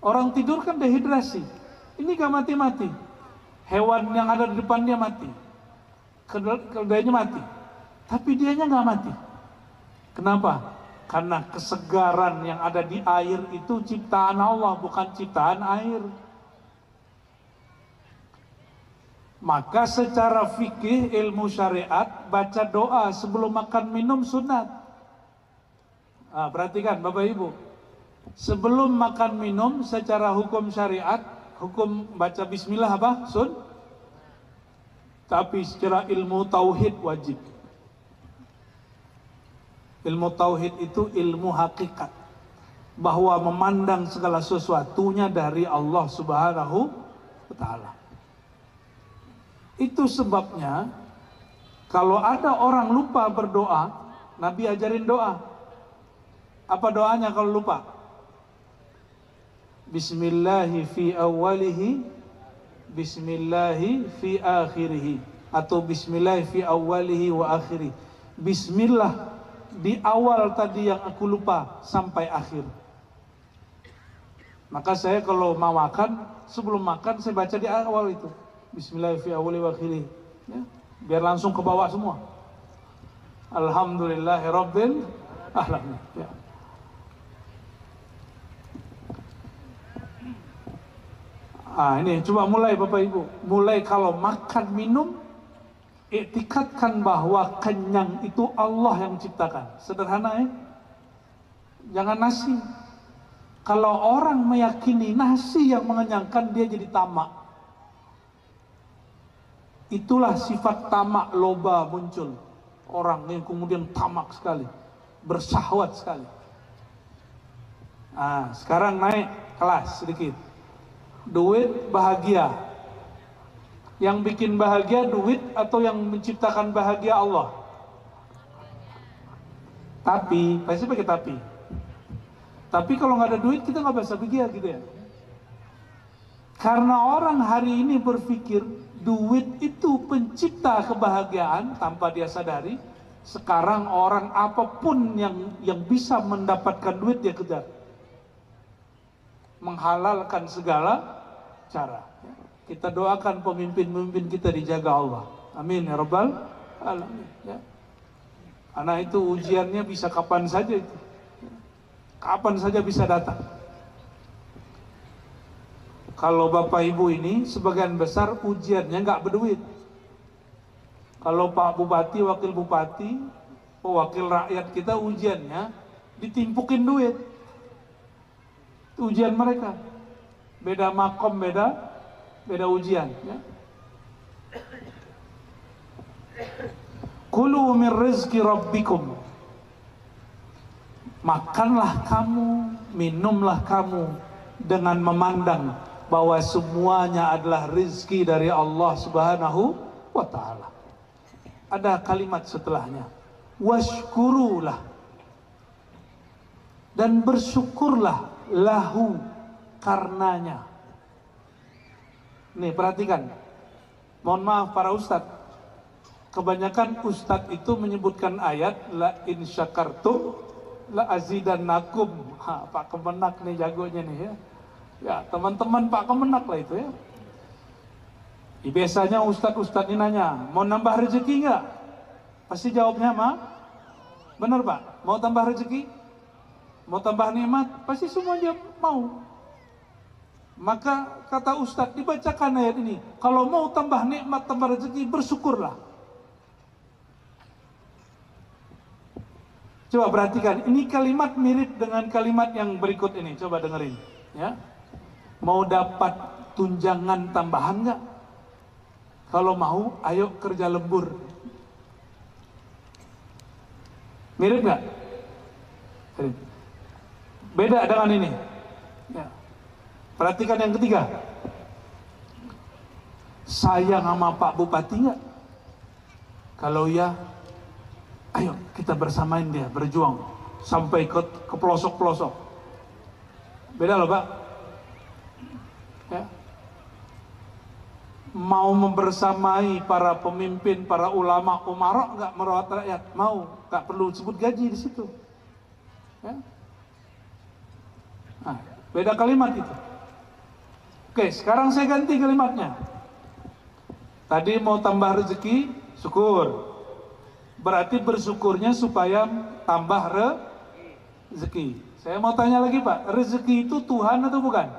Orang tidur kan dehidrasi. Ini nggak mati-mati. Hewan yang ada di depan dia mati, keledainya mati, tapi dianya nggak mati. Kenapa? Karena kesegaran yang ada di air itu ciptaan Allah, bukan ciptaan air. Maka secara fikih ilmu syariat, baca doa sebelum makan minum sunat. Nah, perhatikan Bapak Ibu, sebelum makan minum secara hukum syariat, hukum baca bismillah apa? Tapi secara ilmu tauhid wajib. Ilmu tauhid itu ilmu hakikat, bahwa memandang segala sesuatunya dari Allah Subhanahu wa Ta'ala. Itu sebabnya kalau ada orang lupa berdoa, Nabi ajarin doa. Apa doanya kalau lupa? Bismillahi fi awalihi, Bismillahi fi akhirihi, atau Bismillahi fi awalihi wa akhiri. Bismillah di awal tadi yang aku lupa sampai akhir. Maka saya kalau mau makan, sebelum makan saya baca di awal itu Bismillah fi awwali wa akhiri, ya, biar langsung ke bawah semua. Alhamdulillahirabbil alamin. Ya. Ini coba mulai Bapak Ibu, mulai kalau makan minum, iktikadkan bahwa kenyang itu Allah yang ciptakan. Sederhana ya. Jangan nasi. Kalau orang meyakini nasi yang mengenyangkan, dia jadi tamak. Itulah sifat tamak, loba muncul. Orang yang kemudian tamak sekali, bersahwat sekali. Sekarang naik kelas sedikit. Duit bahagia. Yang bikin bahagia duit atau yang menciptakan bahagia Allah? Tapi, pasti pakai tapi. Tapi kalau nggak ada duit kita nggak bisa bahagia gitu ya. Karena orang hari ini berpikir duit itu pencipta kebahagiaan tanpa dia sadari. Sekarang orang apapun yang bisa mendapatkan duit dia kejar. Menghalalkan segala cara. Kita doakan pemimpin-pemimpin kita dijaga Allah. Amin ya rabbal alamin. Ya. Karena itu ujiannya bisa kapan saja itu. Kapan saja bisa datang. Kalau Bapak Ibu ini sebagian besar ujiannya nggak berduit. Kalau Pak Bupati, Wakil Bupati, wakil rakyat kita ujiannya ditimpukin duit. Itu ujian mereka. Beda makom, beda ujian. Ya. Kulu min rizki rabbikum. Makanlah kamu, minumlah kamu dengan memandang bahwa semuanya adalah rizki dari Allah Subhanahu wa ta'ala. Ada kalimat setelahnya. Washkurulah. Dan bersyukurlah lahu karenanya. Nih perhatikan. Mohon maaf para ustadz. Kebanyakan ustadz itu menyebutkan ayat la in syakartum la azidannakum. Pak Kemenak nih jagonya nih ya. Ya teman-teman Pak Kemenak lah itu ya. Biasanya ustadz-ustadz ini nanya, mau nambah rezeki nggak? Pasti jawabnya benar Pak. Mau tambah rezeki? Mau tambah nikmat? Pasti semuanya mau. Maka kata ustadz dibacakan ayat ini. Kalau mau tambah nikmat, tambah rezeki, bersyukurlah. Coba perhatikan, ini kalimat mirip dengan kalimat yang berikut ini. Coba dengerin, ya. Mau dapat tunjangan tambahan nggak? Kalau mau, ayo kerja lembur. Mirip nggak? Beda dengan ini. Ya. Perhatikan yang ketiga. Sayang sama Pak Bupati nggak? Kalau ya, ayo kita bersamain dia, berjuang sampai ke pelosok-pelosok. Beda loh Pak. Ya. Mau membersamai para pemimpin, para ulama, umarok nggak merawat rakyat? Mau, nggak perlu sebut gaji di situ. Ya. Nah, beda kalimat itu. Oke, sekarang saya ganti kalimatnya. Tadi mau tambah rezeki, syukur. Berarti bersyukurnya supaya tambah rezeki. Saya mau tanya lagi Pak, rezeki itu Tuhan atau bukan?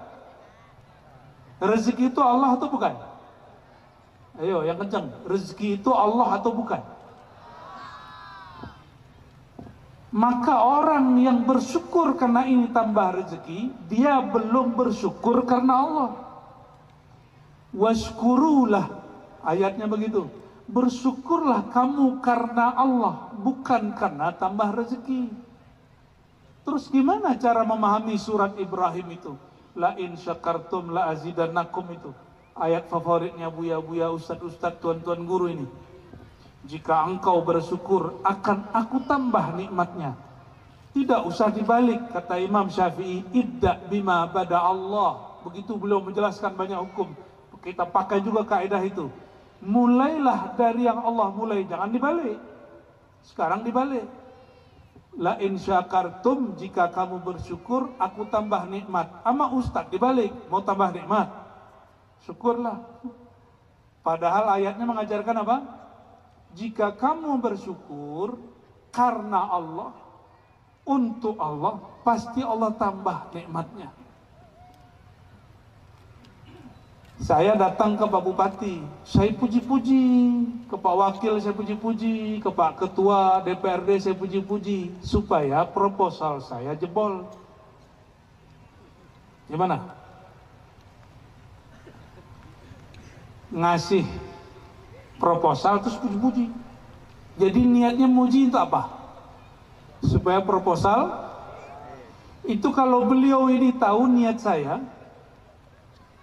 Rezeki itu Allah atau bukan? Ayo yang kencang, rezeki itu Allah atau bukan? Maka orang yang bersyukur karena ini tambah rezeki, dia belum bersyukur karena Allah. Washkurulah, ayatnya begitu. Bersyukurlah kamu karena Allah, bukan karena tambah rezeki. Terus gimana cara memahami surat Ibrahim itu? La in syakartum la azidannakum itu. Ayat favoritnya buya-buya, ustad-ustad, tuan-tuan guru ini. Jika engkau bersyukur, akan aku tambah nikmatnya. Tidak usah dibalik, kata Imam Syafi'i, ibda bima bada Allah. Begitu beliau menjelaskan banyak hukum. Kita pakai juga kaidah itu. Mulailah dari yang Allah mulai, jangan dibalik. Sekarang dibalik. La in syakartum, jika kamu bersyukur, aku tambah nikmat. Ama ustaz dibalik, mau tambah nikmat, syukurlah. Padahal ayatnya mengajarkan apa? Jika kamu bersyukur karena Allah, untuk Allah, pasti Allah tambah nikmatnya. Saya datang ke Pak Bupati, saya puji-puji, ke Pak Wakil saya puji-puji, ke Pak Ketua DPRD saya puji-puji, supaya proposal saya jebol. Gimana? Ngasih proposal terus puji-puji. Jadi niatnya muji itu apa? Supaya proposal itu, kalau beliau ini tahu niat saya,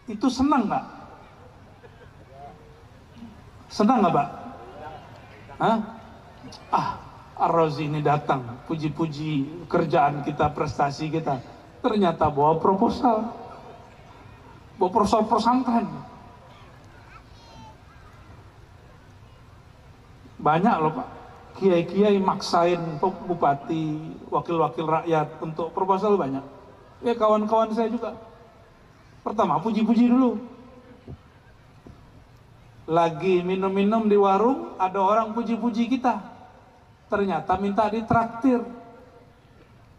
itu senang nggak? Senang nggak Pak? Hah? Ar-Razi ini datang, puji-puji kerjaan kita, prestasi kita. Ternyata bawa proposal pesantren. Banyak loh Pak, kiai-kiai maksain bupati, wakil-wakil rakyat untuk proposal banyak. Ya kawan-kawan saya juga. Pertama puji-puji dulu. Lagi minum-minum di warung, ada orang puji-puji kita. ternyata minta ditraktir.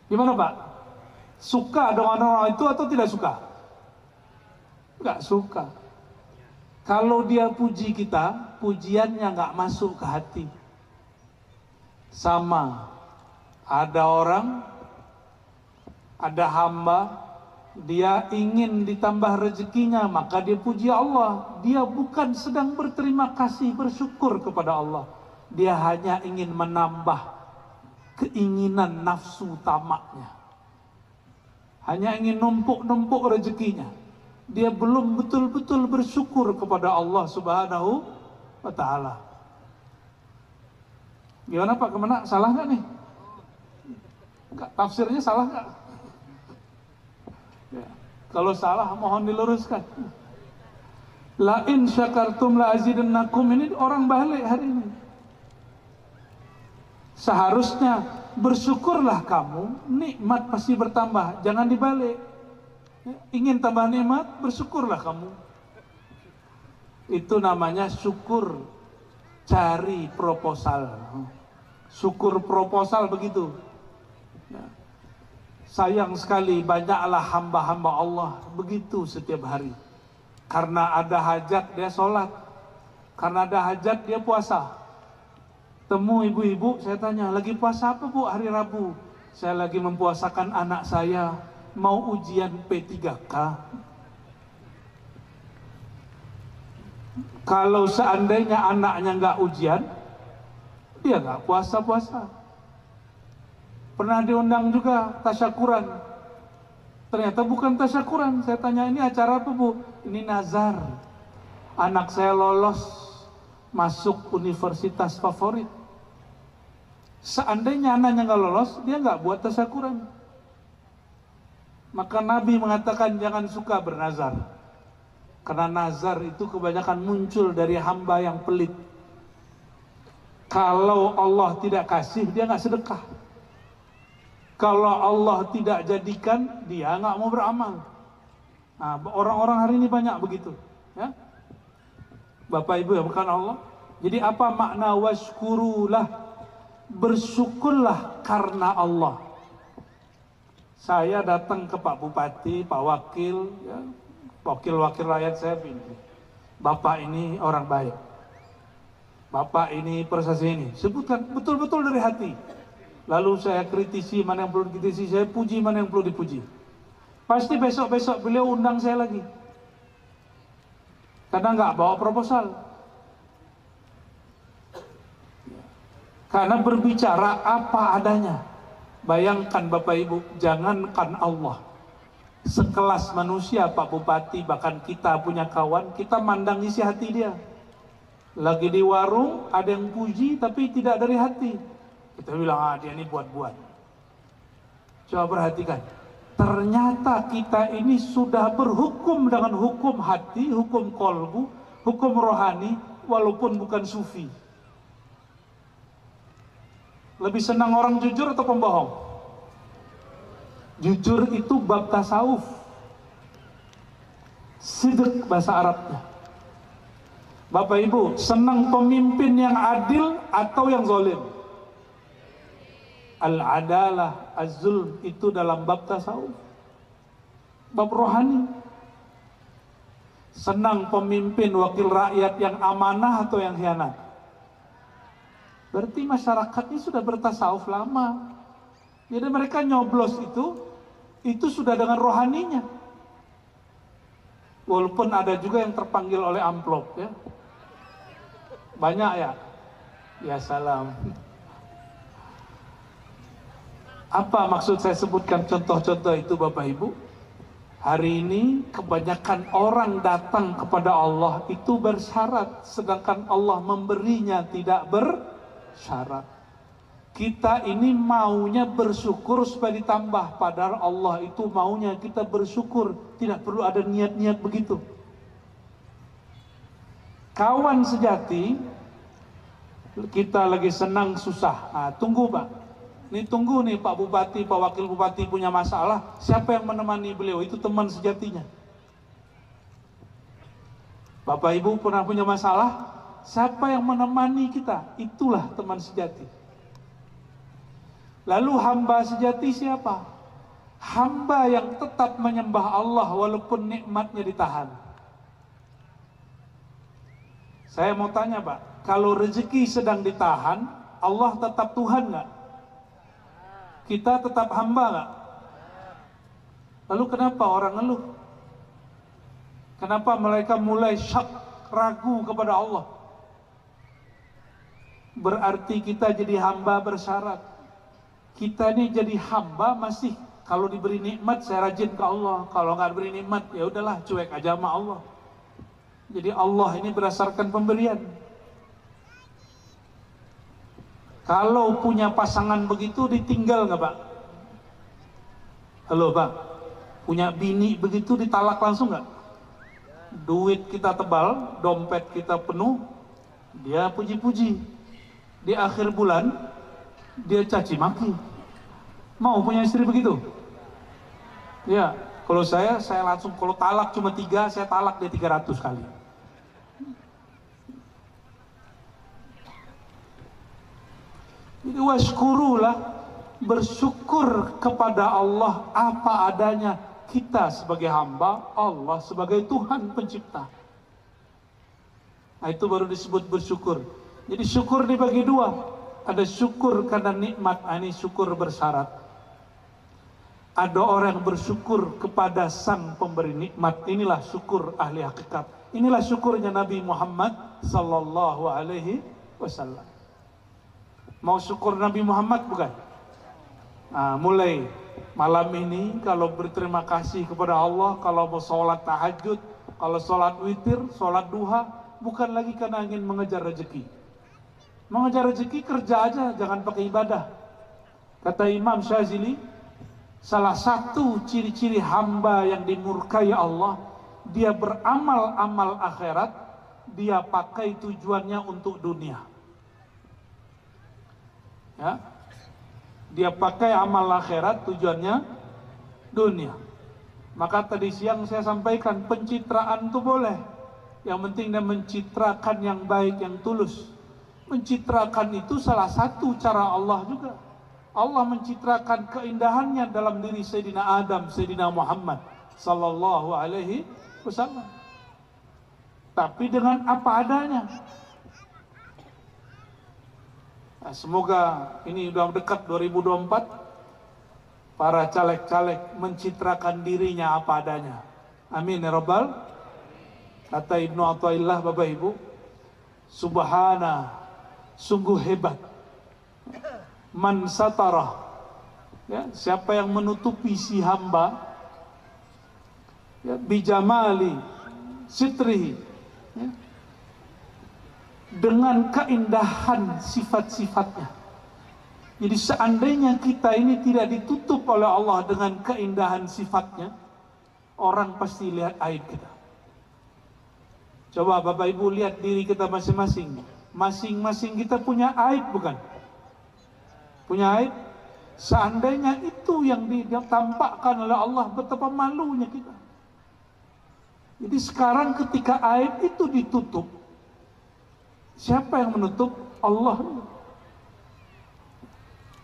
Gimana Pak? Suka dengan orang itu atau tidak suka? Nggak suka. Kalau dia puji kita, pujiannya nggak masuk ke hati. Sama, ada orang, ada hamba, dia ingin ditambah rezekinya, maka dia puji Allah. Dia bukan sedang berterima kasih, bersyukur kepada Allah. Dia hanya ingin menambah keinginan nafsu tamaknya. Hanya ingin numpuk-numpuk rezekinya. Dia belum betul-betul bersyukur kepada Allah Subhanahu wa Ta'ala. Gimana Pak? Kemana? Salah nggak nih? Nggak, tafsirnya salah nggak? Ya. Kalau salah mohon diluruskan. La in syakartum la azidannakum, ini orang balik hari ini. Seharusnya bersyukurlah kamu, nikmat pasti bertambah, jangan dibalik. Ya, ingin tambah nikmat, bersyukurlah kamu. Itu namanya syukur cari proposal. Syukur proposal begitu. Ya. Sayang sekali banyaklah hamba-hamba Allah begitu setiap hari. Karena ada hajat dia sholat, karena ada hajat dia puasa. Temu ibu-ibu, saya tanya, lagi puasa apa Bu hari Rabu? Saya lagi mempuasakan anak saya, mau ujian P3K. Kalau seandainya anaknya nggak ujian, dia nggak puasa-puasa. Pernah diundang juga tasyakuran. Ternyata bukan tasyakuran. Saya tanya, ini acara apa Bu? Ini nazar. Anak saya lolos masuk universitas favorit. Seandainya anaknya nggak lolos, dia nggak buat tasyakuran. Maka Nabi mengatakan jangan suka bernazar. Karena nazar itu kebanyakan muncul dari hamba yang pelit. Kalau Allah tidak kasih, dia nggak sedekah. Kalau Allah tidak jadikan, dia nggak mau beramal. Nah, orang-orang hari ini banyak begitu. Ya? Bapak Ibu ya, bukan Allah. Jadi apa makna washkurulah? Bersyukurlah karena Allah. Saya datang ke Pak Bupati, Pak Wakil, ya, wakil-wakil rakyat saya ini. Bapak ini orang baik. Bapak ini prestasi ini. Sebutkan betul-betul dari hati. Lalu saya kritisi mana yang perlu dikritisi, saya puji mana yang perlu dipuji. Pasti besok-besok beliau undang saya lagi. Karena nggak bawa proposal. Karena berbicara apa adanya. Bayangkan Bapak Ibu, jangankan Allah. Sekelas manusia Pak Bupati, bahkan kita punya kawan, kita mandang isi hati dia. Lagi di warung, ada yang puji tapi tidak dari hati. Kita bilang, dia ini buat-buat. Coba perhatikan. Ternyata kita ini sudah berhukum dengan hukum hati, hukum kolbu, hukum rohani, walaupun bukan sufi. Lebih senang orang jujur atau pembohong? Jujur itu bab tasawuf. Sidq bahasa Arabnya. Bapak Ibu, senang pemimpin yang adil atau yang zalim? Al-adalah, az-zulm itu dalam bab tasawuf. Bab rohani. Senang pemimpin wakil rakyat yang amanah atau yang khianat? Berarti masyarakatnya sudah bertasawuf lama. Jadi mereka nyoblos itu sudah dengan rohaninya. Walaupun ada juga yang terpanggil oleh amplop ya. Banyak ya. Ya salam. Apa maksud saya sebutkan contoh-contoh itu Bapak Ibu? Hari ini kebanyakan orang datang kepada Allah itu bersyarat, sedangkan Allah memberinya tidak bersyarat. Kita ini maunya bersyukur supaya ditambah, padahal Allah itu maunya kita bersyukur, tidak perlu ada niat-niat begitu. Kawan sejati, kita lagi senang susah, nah, tunggu Pak. Ini tunggu nih Pak Bupati, Pak Wakil Bupati punya masalah, siapa yang menemani beliau? Itu teman sejatinya. Bapak Ibu pernah punya masalah, siapa yang menemani kita? Itulah teman sejati. Lalu hamba sejati siapa? Hamba yang tetap menyembah Allah walaupun nikmatnya ditahan. Saya mau tanya Pak, kalau rezeki sedang ditahan, Allah tetap Tuhan nggak? Kita tetap hamba nggak? Lalu kenapa orang ngeluh? Kenapa mereka mulai syak, ragu kepada Allah? Berarti kita jadi hamba bersyarat. Kita ini jadi hamba masih, kalau diberi nikmat saya rajin ke Allah, kalau nggak diberi nikmat ya udahlah cuek aja sama Allah. Jadi Allah ini berdasarkan pemberian. Kalau punya pasangan begitu ditinggal nggak Pak? Halo Pak, punya bini begitu ditalak langsung nggak? Duit kita tebal, dompet kita penuh, dia puji-puji. Di akhir bulan dia caci maki. Mau punya istri begitu? Ya, kalau saya langsung, kalau talak cuma 3, saya talak dia 300 kali. Jadi washkurulah, bersyukur kepada Allah apa adanya, kita sebagai hamba, Allah sebagai Tuhan pencipta. Nah, itu baru disebut bersyukur. Jadi syukur dibagi dua, ada syukur karena nikmat, ini syukur bersyarat. Ada orang bersyukur kepada sang pemberi nikmat, inilah syukur ahli hakikat. Inilah syukurnya Nabi Muhammad sallallahu alaihi wasallam. Mau syukur Nabi Muhammad bukan? Nah, mulai malam ini kalau berterima kasih kepada Allah, kalau mau sholat tahajud, kalau sholat witir, sholat duha, bukan lagi karena ingin mengejar rezeki. Mengejar rezeki kerja aja, jangan pakai ibadah. Kata Imam Syazili, salah satu ciri-ciri hamba yang dimurkai Allah, dia beramal-amal akhirat, dia pakai tujuannya untuk dunia. Ya, dia pakai amal akhirat tujuannya dunia. Maka tadi siang saya sampaikan, pencitraan itu boleh, yang penting dia mencitrakan yang baik, yang tulus. Mencitrakan itu salah satu cara Allah juga. Allah mencitrakan keindahannya dalam diri Sayyidina Adam, Sayyidina Muhammad sallallahu alaihi wasallam, tapi dengan apa adanya. Nah, semoga ini sudah dekat 2024, para caleg-caleg mencitrakan dirinya apa adanya. Amin ya Rabbal. Kata Ibnu Athaillah, Bapak Ibu, subhana, sungguh hebat, man satara, ya, siapa yang menutupi si hamba, ya, bijamali sitrihi, ya, dengan keindahan sifat-sifatnya. Jadi seandainya kita ini tidak ditutup oleh Allah dengan keindahan sifatnya, orang pasti lihat aib kita. Coba Bapak Ibu lihat diri kita masing-masing. Masing-masing kita punya aib bukan? Punya aib. Seandainya itu yang ditampakkan oleh Allah, betapa malunya kita. Jadi sekarang ketika aib itu ditutup, siapa yang menutup? Allah.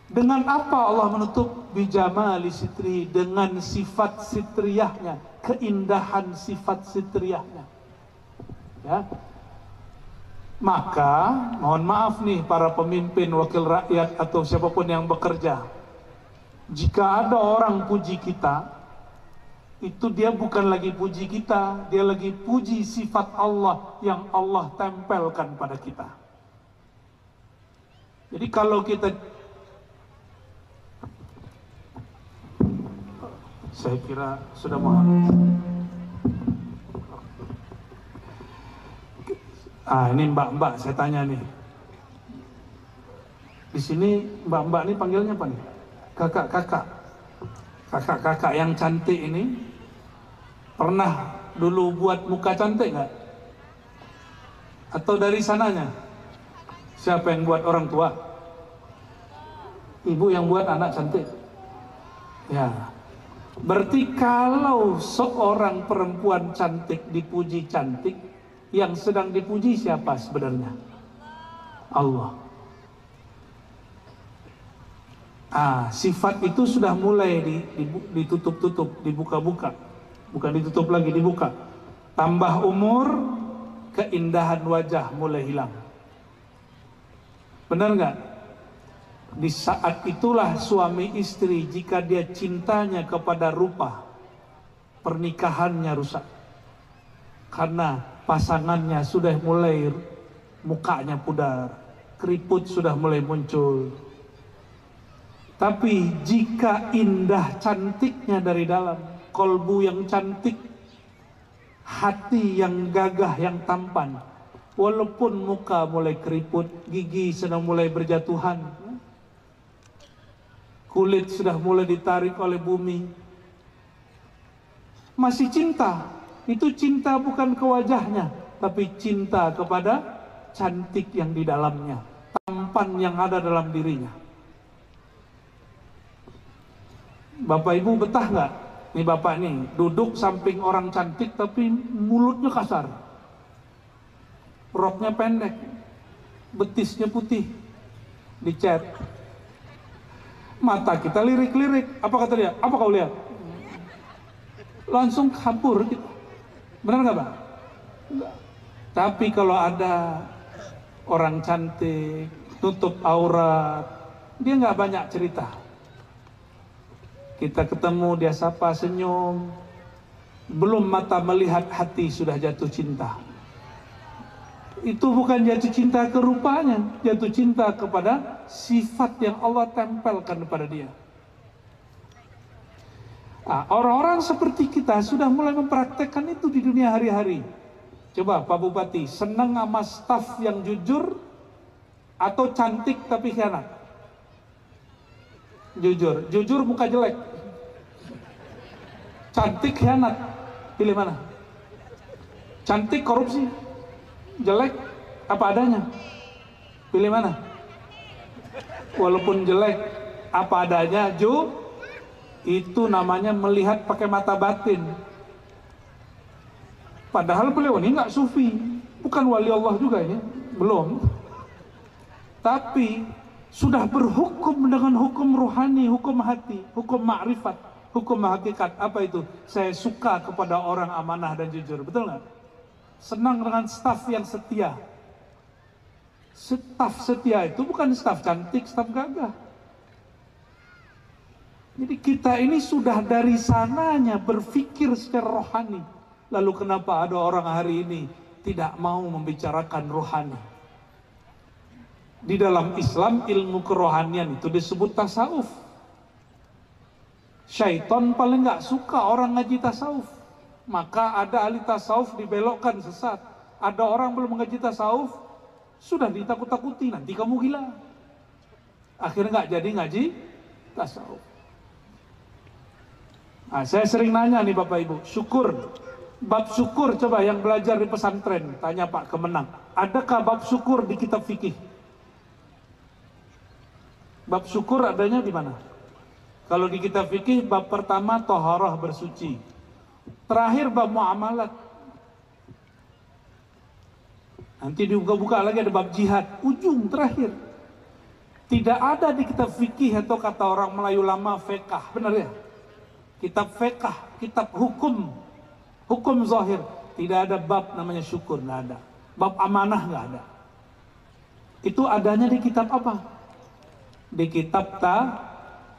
Dengan apa Allah menutup? Bijamali sitri, dengan sifat sitriyahnya, keindahan sifat sitriyahnya. Ya. Maka mohon maaf nih para pemimpin, wakil rakyat atau siapapun yang bekerja, jika ada orang puji kita, itu dia bukan lagi puji kita, dia lagi puji sifat Allah yang Allah tempelkan pada kita. Jadi kalau kita, saya kira sudah mau. Ini mbak-mbak saya tanya nih. Di sini mbak-mbak ini panggilnya apa nih? Kakak-kakak. Kakak-kakak yang cantik ini pernah dulu buat muka cantik nggak? Atau dari sananya? Siapa yang buat? Orang tua? Ibu yang buat anak cantik? Ya. Berarti kalau seorang perempuan cantik dipuji cantik, yang sedang dipuji siapa sebenarnya? Allah. Sifat itu sudah mulai ditutup-tutup, dibuka-buka. Bukan ditutup lagi, dibuka. Tambah umur, keindahan wajah mulai hilang. Benar nggak? Di saat itulah suami istri, jika dia cintanya kepada rupa, pernikahannya rusak. Karena pasangannya sudah mulai mukanya pudar, keriput sudah mulai muncul. Tapi jika indah cantiknya dari dalam, kolbu yang cantik, hati yang gagah, yang tampan, walaupun muka mulai keriput, gigi sedang mulai berjatuhan, kulit sudah mulai ditarik oleh bumi, masih cinta. Itu cinta bukan ke wajahnya, tapi cinta kepada cantik yang di dalamnya, tampan yang ada dalam dirinya. Bapak Ibu betah nggak? Nih bapak nih duduk samping orang cantik tapi mulutnya kasar, roknya pendek, betisnya putih, dicat, mata kita lirik-lirik. Apa kata dia? Apa kau lihat? Langsung kabur gitu. Benar nggak Pak? Enggak. Tapi kalau ada orang cantik, tutup aurat, dia nggak banyak cerita. Kita ketemu, dia sapa, senyum. Belum mata melihat, hati sudah jatuh cinta. Itu bukan jatuh cinta ke rupanya, jatuh cinta kepada sifat yang Allah tempelkan kepada dia. Orang-orang seperti kita sudah mulai mempraktekkan itu di dunia hari-hari. Coba Pak Bupati, senang sama staf yang jujur atau cantik tapi khianat? Jujur muka jelek, cantik khianat, pilih mana? Cantik korupsi, jelek apa adanya, pilih mana? Walaupun jelek apa adanya, itu namanya melihat pakai mata batin. Padahal beliau ini nggak sufi, bukan wali Allah juga ini, belum. Tapi sudah berhukum dengan hukum ruhani, hukum hati, hukum ma'rifat, hukum hakikat. Apa itu? Saya suka kepada orang amanah dan jujur. Betul nggak? Senang dengan staf yang setia. Staf setia itu bukan staf cantik, staf gagah. Jadi kita ini sudah dari sananya berpikir secara rohani. Lalu kenapa ada orang hari ini tidak mau membicarakan rohani? Di dalam Islam ilmu kerohanian itu disebut tasawuf. Syaitan paling nggak suka orang ngaji tasawuf. Maka ada ahli tasawuf dibelokkan sesat. Ada orang belum ngaji tasawuf, sudah ditakut-takuti, nanti kamu gila. Akhirnya nggak jadi ngaji tasawuf. Saya sering nanya nih Bapak Ibu, syukur. Bab syukur coba yang belajar di pesantren, tanya Pak Kemenang. Adakah bab syukur di kitab fikih? Bab syukur adanya di mana? Kalau di kitab fikih bab pertama taharah bersuci. Terakhir bab muamalat. Nanti dibuka-buka lagi ada bab jihad, ujung terakhir. Tidak ada di kitab fikih atau kata orang Melayu lama fiqh, benar ya? Kitab fiqh, kitab hukum, hukum zahir, tidak ada bab namanya syukur, nggak ada. Bab amanah nggak ada. Itu adanya di kitab apa? Di kitab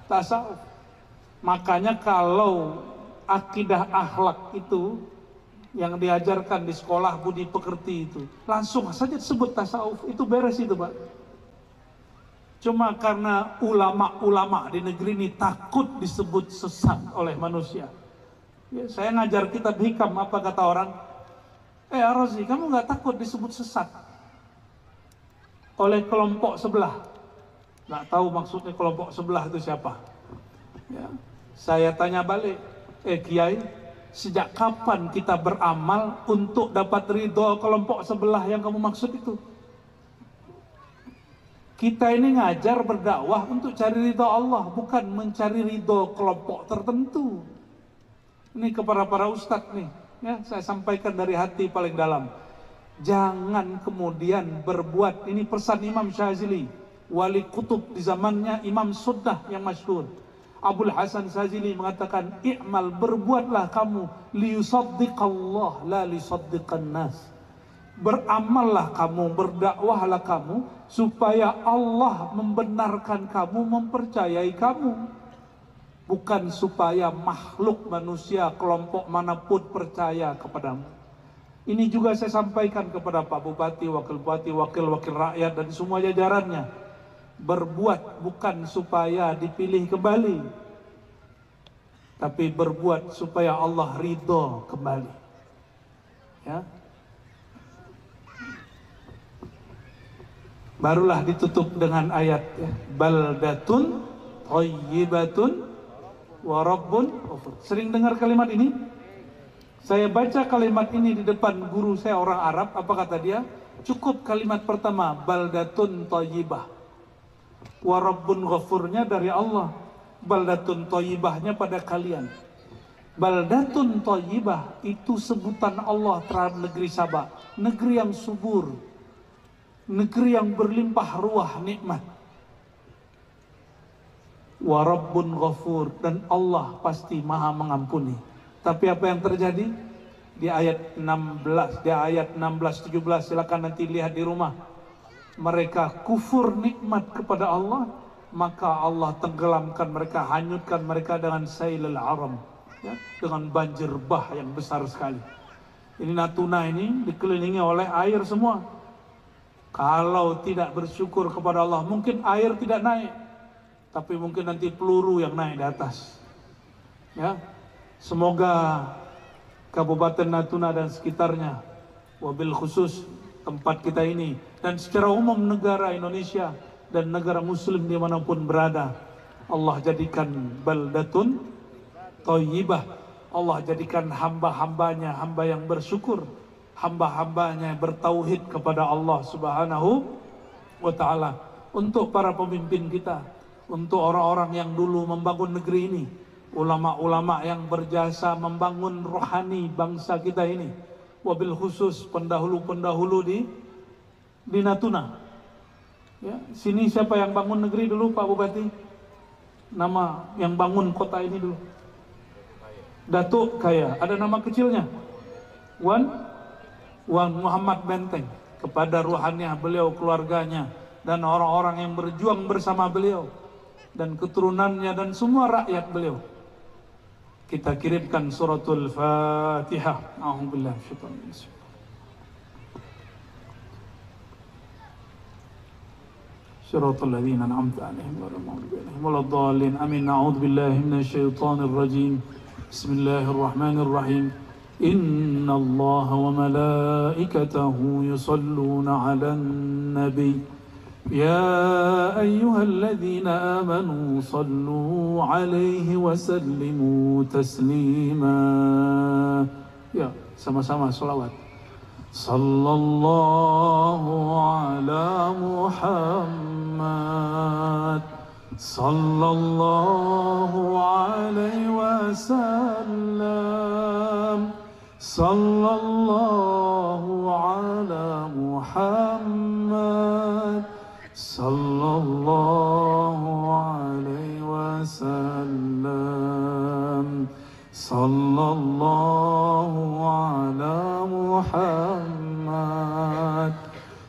tasawuf. Makanya kalau akidah akhlak itu yang diajarkan di sekolah budi pekerti itu langsung saja disebut tasawuf, itu beres itu Pak. Cuma karena ulama-ulama di negeri ini takut disebut sesat oleh manusia. Ya, saya ngajar kitab hikam, apa kata orang? Rozi, kamu nggak takut disebut sesat oleh kelompok sebelah? Nggak tahu maksudnya kelompok sebelah itu siapa. Ya. Saya tanya balik, Kiai, sejak kapan kita beramal untuk dapat ridho kelompok sebelah yang kamu maksud itu? Kita ini ngajar berdakwah untuk cari ridho Allah, bukan mencari ridho kelompok tertentu. Ini kepada para ustadz nih, ya, saya sampaikan dari hati paling dalam. Jangan kemudian berbuat, ini pesan Imam Syazili, wali kutub di zamannya Imam Sunnah yang masyhur. Abul Hasan Sazili mengatakan, i'mal, berbuatlah kamu liyusaddiqallah la lisaddiqan nas. Beramallah kamu, berdakwahlah kamu supaya Allah membenarkan kamu, mempercayai kamu, bukan supaya makhluk manusia kelompok manapun percaya kepadamu. Ini juga saya sampaikan kepada Pak Bupati, Wakil Bupati, wakil-wakil rakyat dan semua jajarannya. Berbuat bukan supaya dipilih kembali, tapi berbuat supaya Allah ridho kembali. Ya. Barulah ditutup dengan ayat, ya, baldatun thayyibatun wa rabbun ghafur. Sering dengar kalimat ini? Saya baca kalimat ini di depan guru saya orang Arab. Apa kata dia? Cukup kalimat pertama, baldatun thayyibah. Wa rabbun ghafurnya dari Allah. Baldatun thayyibahnya pada kalian. Baldatun thayyibah itu sebutan Allah terhadap negeri Sabah, negeri yang subur, negeri yang berlimpah ruah nikmat. Wa rabbun ghafur, dan Allah pasti maha mengampuni. Tapi apa yang terjadi? Di ayat 16, 17, silakan nanti lihat di rumah. Mereka kufur nikmat kepada Allah, maka Allah tenggelamkan mereka, hanyutkan mereka dengan sailul aram, ya, dengan banjir bah yang besar sekali. Ini Natuna ini dikelilingi oleh air semua. Kalau tidak bersyukur kepada Allah, mungkin air tidak naik, tapi mungkin nanti peluru yang naik di atas. Ya, semoga Kabupaten Natuna dan sekitarnya, wabil khusus tempat kita ini, dan secara umum negara Indonesia dan negara Muslim dimanapun berada, Allah jadikan baldatun thayyibah. Allah jadikan hamba-hambanya hamba yang bersyukur, hamba-hambanya bertauhid kepada Allah Subhanahu wa ta'ala. Untuk para pemimpin kita, untuk orang-orang yang dulu membangun negeri ini, ulama-ulama yang berjasa membangun rohani bangsa kita ini, wabil khusus pendahulu-pendahulu di Natuna. Ya, sini siapa yang bangun negeri dulu, Pak Bupati? Nama yang bangun kota ini dulu? Datuk Kaya. Ada nama kecilnya? Wan Muhammad Benteng. Kepada ruhaniah beliau, keluarganya, dan orang-orang yang berjuang bersama beliau, dan keturunannya, dan semua rakyat beliau, kita kirimkan suratul Fatihah. A'udzubillahi minasyaitonir rajim. Siratal ladzina an'amta 'alaihim ghairil maghdubi 'alaihim waladdallin. Amin. A'udzubillahi minasyaitonir rajim. Bismillahirrahmanirrahim. Inna Allah wa malaikatahu yusalluna 'alan nabi. يا أيها الذين آمنوا صلوا عليه وسلموا تسليما. Ya, sama-sama salawat. Sallallahu ala Muhammad, sallallahu alaihi wasallam, sallallahu ala Muhammad, sallallahu alaihi wasallam, sallallahu ala Muhammad,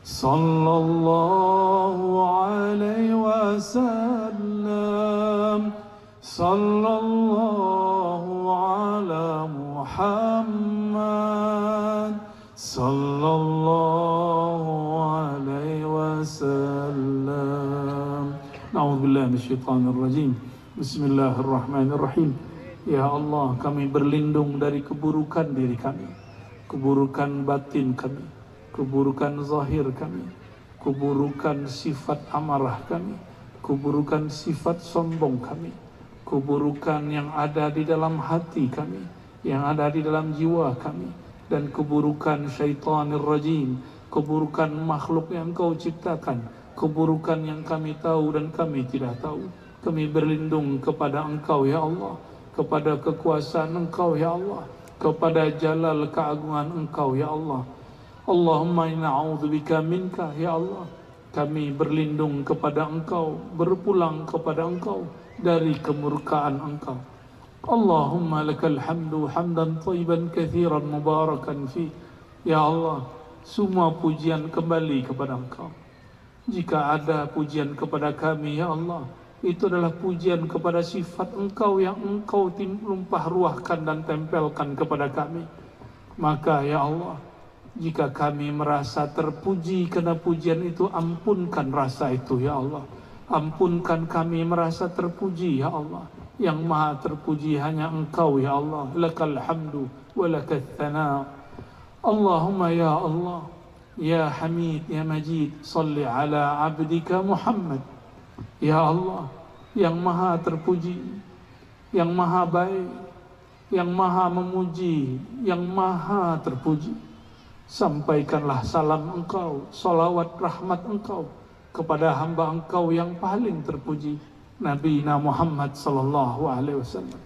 sallallahu alaihi wasallam, sallallahu ala Muhammad, sallallahu alaihi wasallam. A'udzubillahi minasyaitonir rajim. Bismillahirrahmanirrahim. Ya Allah, kami berlindung dari keburukan diri kami, keburukan batin kami, keburukan zahir kami, keburukan sifat amarah kami, keburukan sifat sombong kami, keburukan yang ada di dalam hati kami, yang ada di dalam jiwa kami, dan keburukan syaitanir rajim, keburukan makhluk yang Engkau ciptakan, keburukan yang kami tahu dan kami tidak tahu. Kami berlindung kepada Engkau ya Allah, kepada kekuasaan Engkau ya Allah, kepada jalal keagungan Engkau ya Allah. Allahumma inna a'udzubika minka ya Allah, Kami berlindung kepada Engkau, berpulang kepada Engkau dari kemurkaan Engkau. Allahumma lakal hamdu hamdan thayyiban katsiran mubarakan fi. Ya Allah, semua pujian kembali kepada Engkau. Jika ada pujian kepada kami, ya Allah, itu adalah pujian kepada sifat Engkau yang Engkau tumpah ruahkan dan tempelkan kepada kami. Maka ya Allah, jika kami merasa terpuji karena pujian itu, ampunkan rasa itu ya Allah. Ampunkan kami merasa terpuji ya Allah. Yang maha terpuji hanya Engkau ya Allah. Lakal hamdu wa lakal thana. Allahumma ya Allah, ya Hamid, ya Majid, salli ala abdika Muhammad. Ya Allah, yang maha terpuji, yang maha baik, yang maha memuji, yang maha terpuji, sampaikanlah salam Engkau, salawat rahmat Engkau kepada hamba Engkau yang paling terpuji, Nabi Muhammad sallallahu alaihi wasallam.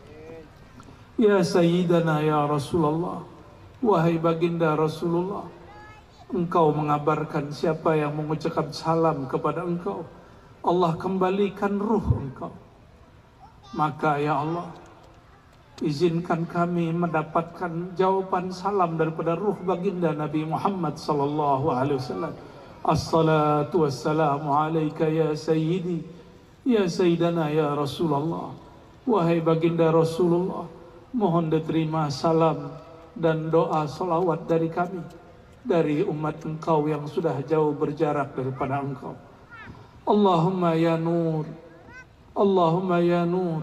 Ya Sayyidana ya Rasulullah, wahai baginda Rasulullah, Engkau mengabarkan siapa yang mengucapkan salam kepada Engkau, Allah kembalikan ruh Engkau. Maka ya Allah, izinkan kami mendapatkan jawaban salam daripada ruh baginda Nabi Muhammad sallallahu alaihi wasallam. Assalatu wassalamu alayka ya sayyidi, ya sayyidana ya Rasulullah. Wahai baginda Rasulullah, mohon diterima salam dan doa salawat dari kami, dari umat Engkau yang sudah jauh berjarak daripada Engkau. Allahumma ya nur, Allahumma ya nur,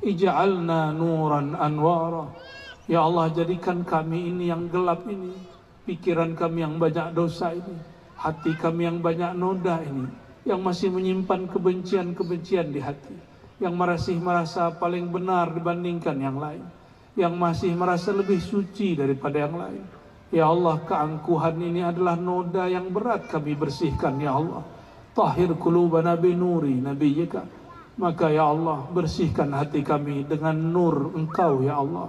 ij'alna nuran anwara. Ya Allah, jadikan kami ini yang gelap ini, pikiran kami yang banyak dosa ini, hati kami yang banyak noda ini, yang masih menyimpan kebencian-kebencian di hati, yang masih merasa paling benar dibandingkan yang lain, yang masih merasa lebih suci daripada yang lain. Ya Allah, keangkuhan ini adalah noda yang berat kami bersihkan ya Allah. Tahhir qulubana binuri nabiyyika. Maka ya Allah, bersihkan hati kami dengan nur Engkau ya Allah.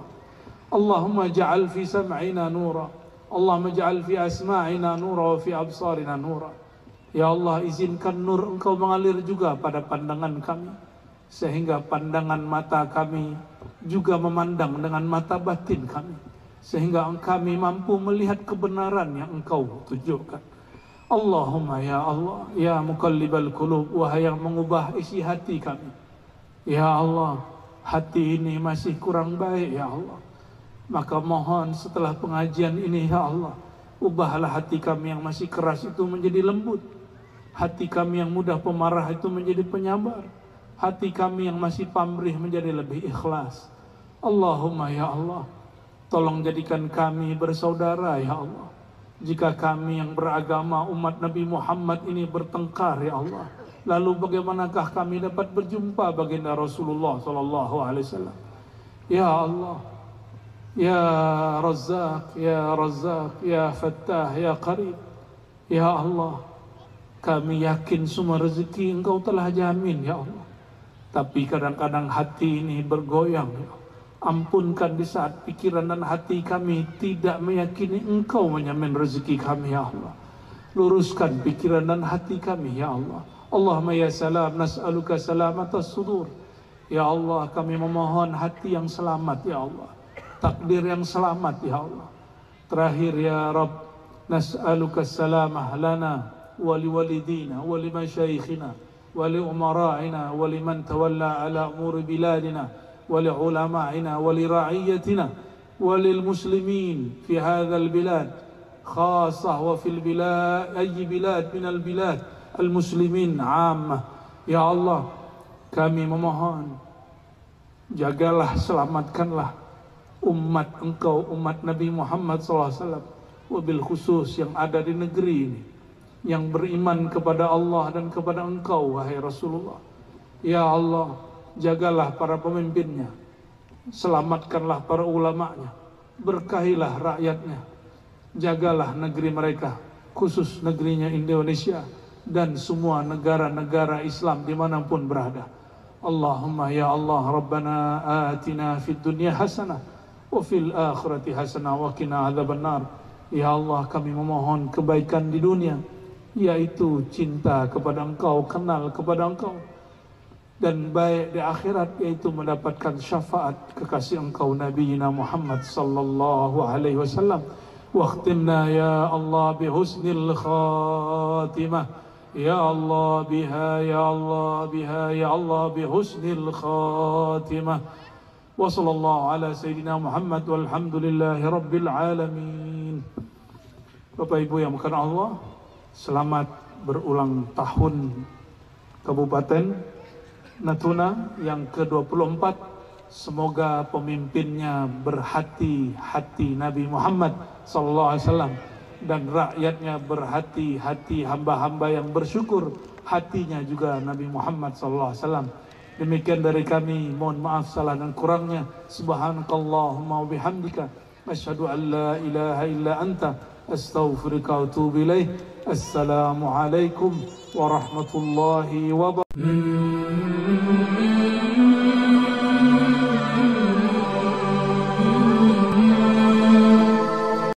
Allahumma ja'al fi sam'ina nura, Allahumma ja'al fi asma'ina nura wa fi absarina nura. Ya Allah, izinkan nur Engkau mengalir juga pada pandangan kami, sehingga pandangan mata kami juga memandang dengan mata batin kami, sehingga kami mampu melihat kebenaran yang Engkau tunjukkan. Allahumma ya Allah, ya muqallibal qulub, wahai yang mengubah isi hati kami. Ya Allah, hati ini masih kurang baik ya Allah. Maka mohon setelah pengajian ini ya Allah, ubahlah hati kami yang masih keras itu menjadi lembut, hati kami yang mudah pemarah itu menjadi penyabar, hati kami yang masih pamrih menjadi lebih ikhlas. Allahumma ya Allah, tolong jadikan kami bersaudara ya Allah. Jika kami yang beragama umat Nabi Muhammad ini bertengkar ya Allah, lalu bagaimanakah kami dapat berjumpa baginda Rasulullah sallallahu alaihi wasallam? Ya Allah, ya Razzaq, ya Razzaq, ya Fattah, ya Qarib. Ya Allah, kami yakin semua rezeki Engkau telah jamin ya Allah. Tapi kadang-kadang hati ini bergoyang ya Allah. Ampunkan di saat pikiran dan hati kami tidak meyakini Engkau menjamin rezeki kami ya Allah. Luruskan pikiran dan hati kami ya Allah. Allahumma ya salam, nas'aluka salamatas sudur. Ya Allah, kami memohon hati yang selamat ya Allah, takdir yang selamat ya Allah. Terakhir ya Rabb, nas'aluka salamah lana wa liwalidina wa limasyaikhina wa liumara'ina wa liman tawalla ala umuri biladina ولعلمائنا ولرعيتنا وللمسلمين في هذا البلاد خاصة وفي البلاد أي بلاد من البلاد المسلمين عامة. Ya Allah, kami memohon, jagalah, selamatkanlah umat Engkau, umat Nabi Muhammad SAW, wabil khusus yang ada di negeri ini, yang beriman kepada Allah dan kepada Engkau wahai Rasulullah. Ya Allah, jagalah para pemimpinnya, selamatkanlah para ulamanya, berkahilah rakyatnya, jagalah negeri mereka, khusus negerinya Indonesia dan semua negara-negara Islam dimanapun berada. Allahumma ya Allah, Rabbana atina fid dunya hasanah wa fil akhirati hasanah wa qina adzabannar. Ya Allah, kami memohon kebaikan di dunia yaitu cinta kepada Engkau, kenal kepada Engkau, dan baik di akhirat yaitu mendapatkan syafaat kekasih Engkau Nabi Muhammad sallallahu alaihi wasallam. Waqtimna ya Allah bihusnil khatimah, ya Allah biha, ya Allah biha, ya Allah bihusnil khatimah. Wa sallallahu ala sayyidina Muhammad walhamdulillahi rabbil alamin. Bapak Ibu yang bukan Allah, selamat berulang tahun Kabupaten Natuna yang ke-24. Semoga pemimpinnya berhati-hati Nabi Muhammad SAW dan rakyatnya berhati-hati hamba-hamba yang bersyukur, hatinya juga Nabi Muhammad SAW. Demikian dari kami, mohon maaf salah dan kurangnya. Subhanakallahumma wa bihamdika asyhadu an la ilaha illa anta astaghfiruka wa atubu ilaik. Assalamualaikum warahmatullahi wabarakatuh.